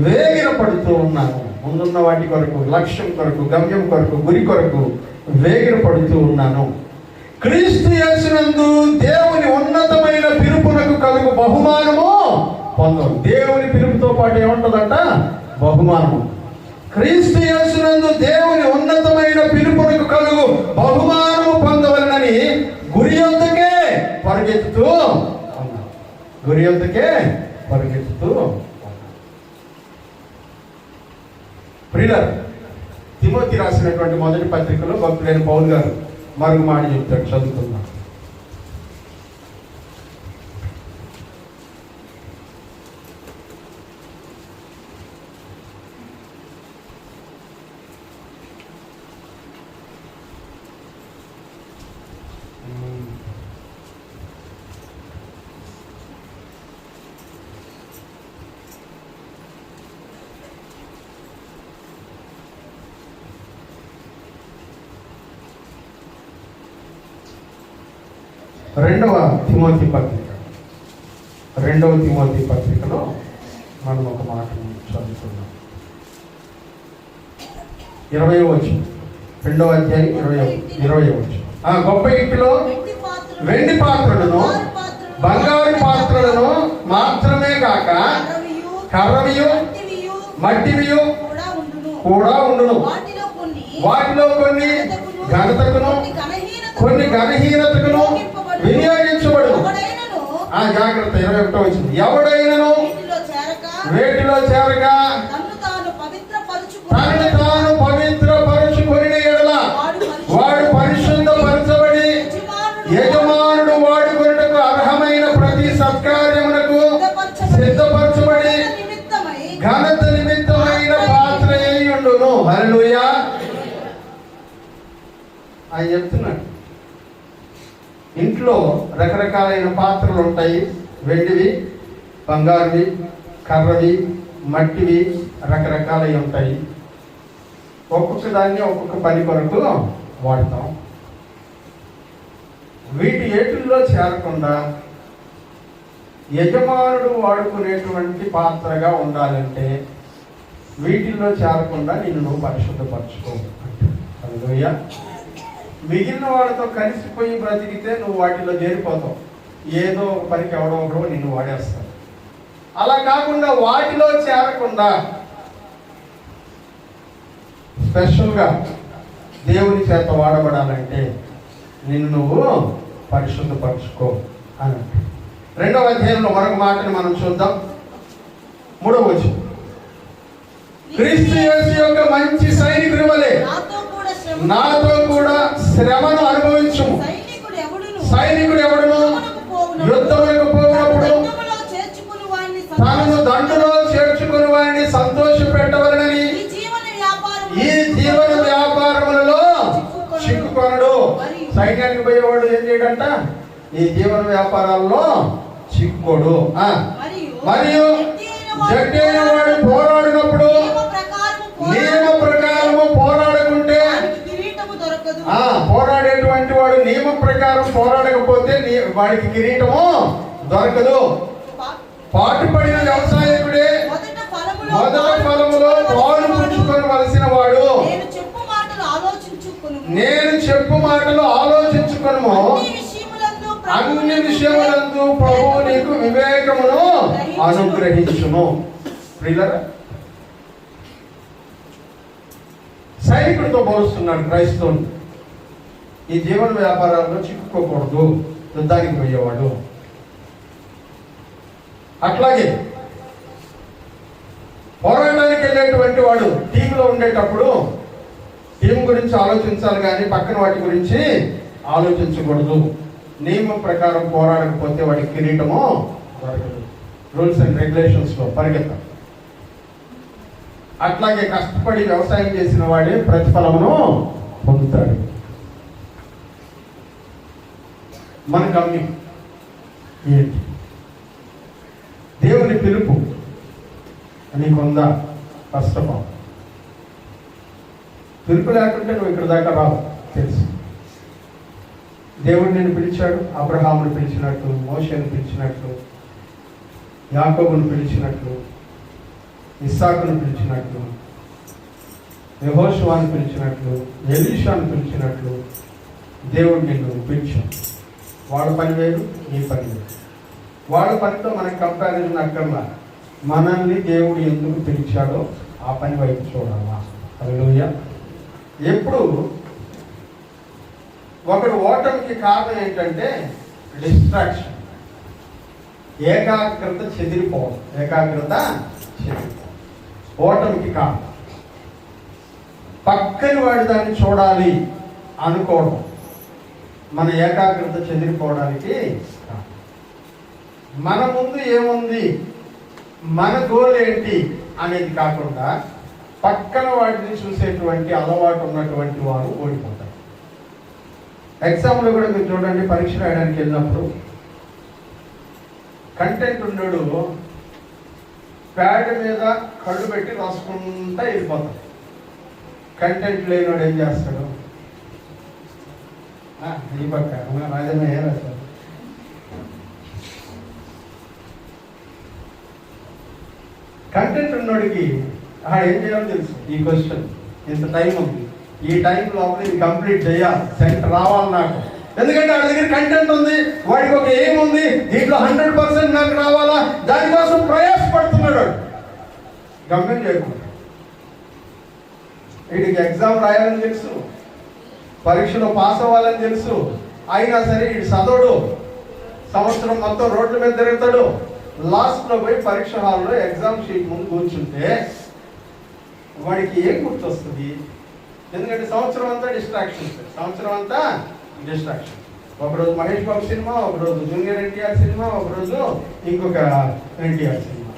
వేగిర పడుతూ ఉన్నాను. ముందున్న వాటి కొరకు, లక్ష్యం కొరకు, గమ్యం కొరకు, గురి కొరకు వేగిర పడుతూ ఉన్నాను. క్రీస్తు యేసునందు దేవుని ఉన్నతమైన పిలుపునకు కలుగు బహుమానము పొందం. దేవుని పిలుపుతో పాటు ఏముంటుందంట? బహుమానము. క్రీస్తు యేసునందు దేవుని ఉన్నతమైన పిలుపునకు కలుగు బహుమానము పొందవలనని గురి యొద్దకే పరిగెత్తుతూ ఉన్నాం. గురి యొద్దకే పరిగెత్తుతూ ఉన్నాం. ప్రియులారా, తిమోతి రాసినటువంటి మొదటి పత్రికలో భక్తుడైన పౌలు గారు మరొక మాట చెప్తాడు, చదువుకుందాం. రెండవ తిమోతి పత్రికలో మనం ఒక మాట చదువుతున్నాం. 20వ వచనం, 2వ అధ్యాయం 20వ వచనం. గొప్ప ఇంటిలో వెండి పాత్రలను బంగారు పాత్రలను మాత్రమే కాక కర్రవియు మట్టివియు కూడా ఉండును. వాటిలో కొన్ని ఘనతకును కొన్ని ఘనహీనతకును వినియోగించబడు. జాగ్రత్త, 21వ వచనం. ఎవడైనను వేటిలో చేరక తనను తాను పవిత్రపరచుకొనిన యెడల వాడు పరిశుద్ధపరచబడి యజమానుడు వాడుకొనుటకు అర్హమైన ప్రతి సత్కార్యమునకు సిద్ధపరచబడి ఘనత నిమిత్తమైన పాత్ర అయ్యుండును. హల్లెలూయా. ఆయన చెప్తున్నాడు, ఇంట్లో రకరకాలైన పాత్రలు ఉంటాయి. వెండివి, బంగారువి, కర్రవి, మట్టివి, రకరకాలవి ఉంటాయి. ఒక్కొక్క దాన్ని ఒక్కొక్క పని కొరకు వాడతాం. వీటి ఏటిల్లో చేరకుండా యజమానుడు వాడుకునేటువంటి పాత్రగా ఉండాలంటే వీటిల్లో చేరకుండా నిన్ను నువ్వు పరిశుద్ధపరచుకో. హల్లెలూయా. మిగిలిన వాళ్ళతో కలిసిపోయి బ్రతికితే నువ్వు వాటిలో చేరిపోతావు. ఏదో ఒక పనికి ఎవడో ఒకడో నిన్ను వాడేస్తావు. అలా కాకుండా వాటిలో చేరకుండా స్పెషల్గా దేవుని చేత వాడబడాలంటే నిన్ను నువ్వు పరిశుద్ధపరచుకో అని. 2వ అధ్యాయంలో మరొక మాటని మనం చూద్దాం. 3వ వచనం. క్రీస్తు యేసు యొక్క మంచి సైనికుడి వలె నాతో కూడా శ్రమను అనుభవించుము. సైనికుడు ఎవడును యుద్ధములకు పోయినప్పుడు తనను దండులో చేర్చుకుని వారిని సంతోష పెట్టవలనని ఈ జీవన వ్యాపారములలో చిక్కుకొనడు. సైన్యానికి పోయేవాడు ఏం చేయడంట? ఈ జీవన వ్యాపారాల్లో చిక్కుకోడు. మరియు జట్టి అయిన వాడు పోరాడినప్పుడు నియమ ప్రకారము పోరాడుకుంటే, పోరాడేటువంటి వాడు నియమ ప్రకారం పోరాడకపోతే వాడికి కిరీటము దొరకదు. పాటుపడిన వ్యవసాయకుడే మొదట ఫలములో పాలు పుచ్చుకొనవలసిన వాడు. నేను చెప్పు మాటలు ఆలోచించుకొనుము. అన్ని విషయములందు ప్రభువు నీకు వివేకమును అనుగ్రహించును. ప్రియులారా, సైనికుడితో పోలుస్తున్నాడు క్రైస్తవుని. ఈ జీవన వ్యాపారాల్లో చిక్కుకోకూడదు, యుద్ధానికి పోయేవాడు. అట్లాగే పోరాటానికి వెళ్ళేటువంటి వాడు టీంలో ఉండేటప్పుడు టీం గురించి ఆలోచించాలి కానీ పక్కన వాటి గురించి ఆలోచించకూడదు. నియమం ప్రకారం పోరాడకపోతే వాడికి కిరీటము దొరకదు. రూల్స్ అండ్ రెగ్యులేషన్స్ లో పరిగెత్తాలి. అట్లాగే కష్టపడి వ్యవసాయం చేసిన వాడే ప్రతిఫలమును పొందుతాడు. మన గమ్యం ఏంటి? దేవుని పిలుపు నీకుందా? ఫస్ట్ ఆఫ్ ఆల్ పిలుపు లేకుంటే నువ్వు ఇక్కడ దాకా రావు, తెలుసు. దేవుడు నిన్ను పిలిచాడు. అబ్రహామును పిలిచినట్లు, మోషేను పిలిచినట్లు, యాకోబును పిలిచినట్లు, ఇస్సాకును పిలిచినట్లు, యెహోషువను పిలిచినట్లు, ఎలీషాను పిలిచినట్లు దేవుడు నిన్ను పిలిచాడు. వాళ్ళ పని వేరు, నీ పని వేరు. వాళ్ళ పనితో మనకు కంపారిజన్ అక్కర్లా. మనల్ని దేవుడు ఎందుకు పిలిచాడో ఆ పని వైపు చూడాలా. హల్లెలూయా. ఎప్పుడు ఒకడు ఓటమికి కారణం ఏంటంటే డిస్ట్రాక్షన్, ఏకాగ్రత చెదిరిపోవడం. ఓటమికి కారణం పక్కని వాడి దాన్ని చూడాలి అనుకోవడం మన ఏకాగ్రత చెదిరిపోవడానికి కారణం. మన ముందు ఏముంది, మన గోల్ ఏంటి అనేది కాకుండా పక్కన వాటిని చూసేటువంటి అలవాటు ఉన్నటువంటి వారు ఓడిపోతారు. ఎగ్జామ్లో కూడా మీరు చూడండి, పరీక్ష రాయడానికి వెళ్ళినప్పుడు కంటెంట్ ఉన్నాడు ప్యాడ్ మీద కళ్ళు పెట్టి రాసుకుంటా వెళ్ళిపోతాడు. కంటెంట్ లేనివాడు ఏం చేస్తాడు? ఈ పక్క రాజమే రాశాడు. కంటెంట్ ఉన్నోడికి ఏం చేయాలో తెలుసు. ఈ క్వశ్చన్ ఇంత టైం ఉంది, ఈ టైం లోపల ఇది కంప్లీట్ చేయాలి, సెంటర్ రావాలి నాకు. ఎందుకంటే వాడి దగ్గర కంటెంట్ ఉంది, వాడికి ఒక ఏం ఉంది, దీంట్లో 100% నాకు రావాలా, దానికోసం ప్రయాసపడుతున్నాడు. గమ్యం చేయకుండా వీడికి ఎగ్జామ్ రాయాలని తెలుసు, పరీక్షలో పాస్ అవ్వాలని తెలుసు, అయినా సరే వీడు చదవడు, సంవత్సరం మొత్తం రోడ్ల మీద తిరుగుతాడు. లాస్ట్లో పోయి పరీక్ష హాల్లో ఎగ్జామ్ షీట్ ముందు కూర్చుంటే వాడికి ఏం గుర్తొస్తుంది? ఎందుకంటే సంవత్సరం అంతా డిస్ట్రాక్షన్. ఒకరోజు మహేష్ బాబు సినిమా, ఒకరోజు జూనియర్ ఎన్టీఆర్ సినిమా, ఒకరోజు ఇంకొక ఎన్టీఆర్ సినిమా.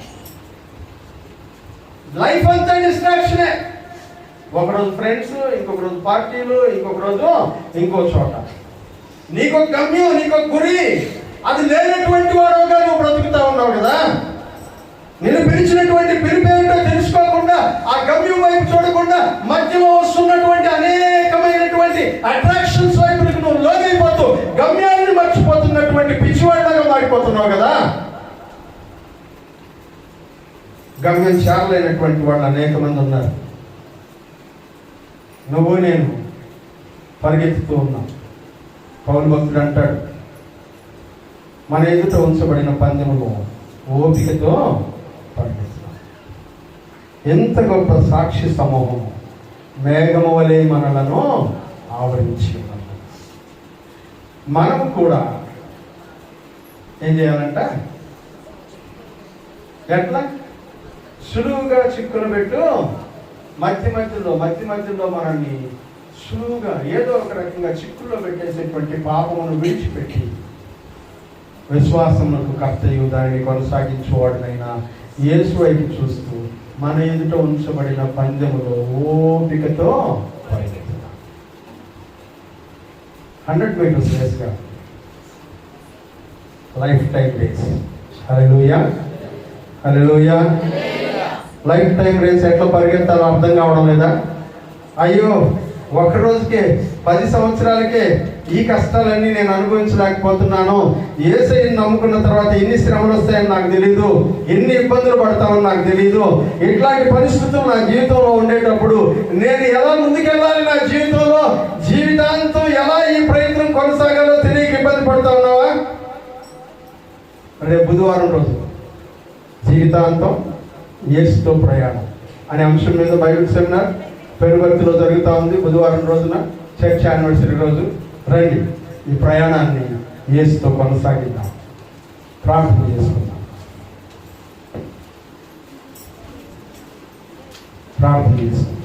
లైఫ్ అంతా డిస్ట్రాక్షనే. ఒకరోజు ఫ్రెండ్స్, ఇంకొక రోజు పార్టీలు, ఇంకొక రోజు ఇంకో చోట. నీకొక గమ్యం, నీకొక గురి, అది లేనటువంటి వాడుగా నువ్వు బ్రతుకుతా ఉన్నావు కదా. నేను పిలిచినటువంటి పిలుపు ఏమిటో తెలుసుకోకుండా, ఆ గమ్యం వైపు చూడకుండా మధ్యలో వస్తున్నటువంటి అనేకమైనటువంటి అట్రాక్షన్స్ వైపు నువ్వు లోనైపోతూ గమ్యాన్ని మర్చిపోతున్నటువంటి పిచ్చివాళ్ళగా మారిపోతున్నావు కదా. గమ్యం చేరలేనటువంటి వాళ్ళు అనేక మంది ఉన్నారు. నువ్వు నేను పరిగెత్తుతూ ఉన్నాం. పౌలు భక్తుడు అంటాడు, మన ఎదుట ఉంచబడిన పందెములో ఓపికతో పరిగెత్తుతాం. ఎంత గొప్ప సాక్షి సమూహము మేఘము వలె మనలను ఆవరించి ఉన్నది. మనం కూడా ఏం చేయాలంట? ఎట్లా సులువుగా చిక్కులు పెట్టు మధ్య మధ్యలో మనల్ని సులువుగా ఏదో ఒక రకంగా చిక్కుల్లో పెట్టేసేటువంటి పాపమును విడిచిపెట్టి విశ్వాసములకు కర్తయు దానిని కొనసాగించేవాడునైనా యేసు వైపు చూస్తూ మన ఎదుట ఉంచబడిన పందెములో ఓపికతో పరిగెత్తుతాం. 100 మీటర్స్ రేస్గా లైఫ్ టైం రేస్. హల్లెలూయా. లైఫ్ టైం రేస్ ఎట్లా పరిగెత్తాలో అర్థం కావడం లేదా? అయ్యో, ఒక రోజుకే 10 సంవత్సరాలకే ఈ కష్టాలన్నీ నేను అనుభవించలేకపోతున్నాను, యేసయ్యని నమ్ముకున్న తర్వాత ఎన్ని శ్రమలు వస్తాయని నాకు తెలీదు, ఎన్ని ఇబ్బందులు పడతామని నాకు తెలీదు, ఇట్లాంటి పరిస్థితులు నా జీవితంలో ఉండేటప్పుడు నేను ఎలా ముందుకెళ్ళాలి, నా జీవితంలో జీవితాంతం ఎలా ఈ ప్రయత్నం కొనసాగాలో తెలియక ఇబ్బంది పడతా ఉన్నావా? రేపు బుధవారం రోజు జీవితాంతం యేసుతో ప్రయాణం అనే అంశం మీద బైబిల్ సెమినార్ పెరుగర్తిలో జరుగుతూ ఉంది. బుధవారం రోజున చర్చ్ యానివర్సరీ రోజు రండి, ఈ ప్రయాణాన్ని యేసుతో కొనసాగిద్దాం. ప్రార్థన చేసుకుందాం. ప్రార్థన చేసుకుందాం.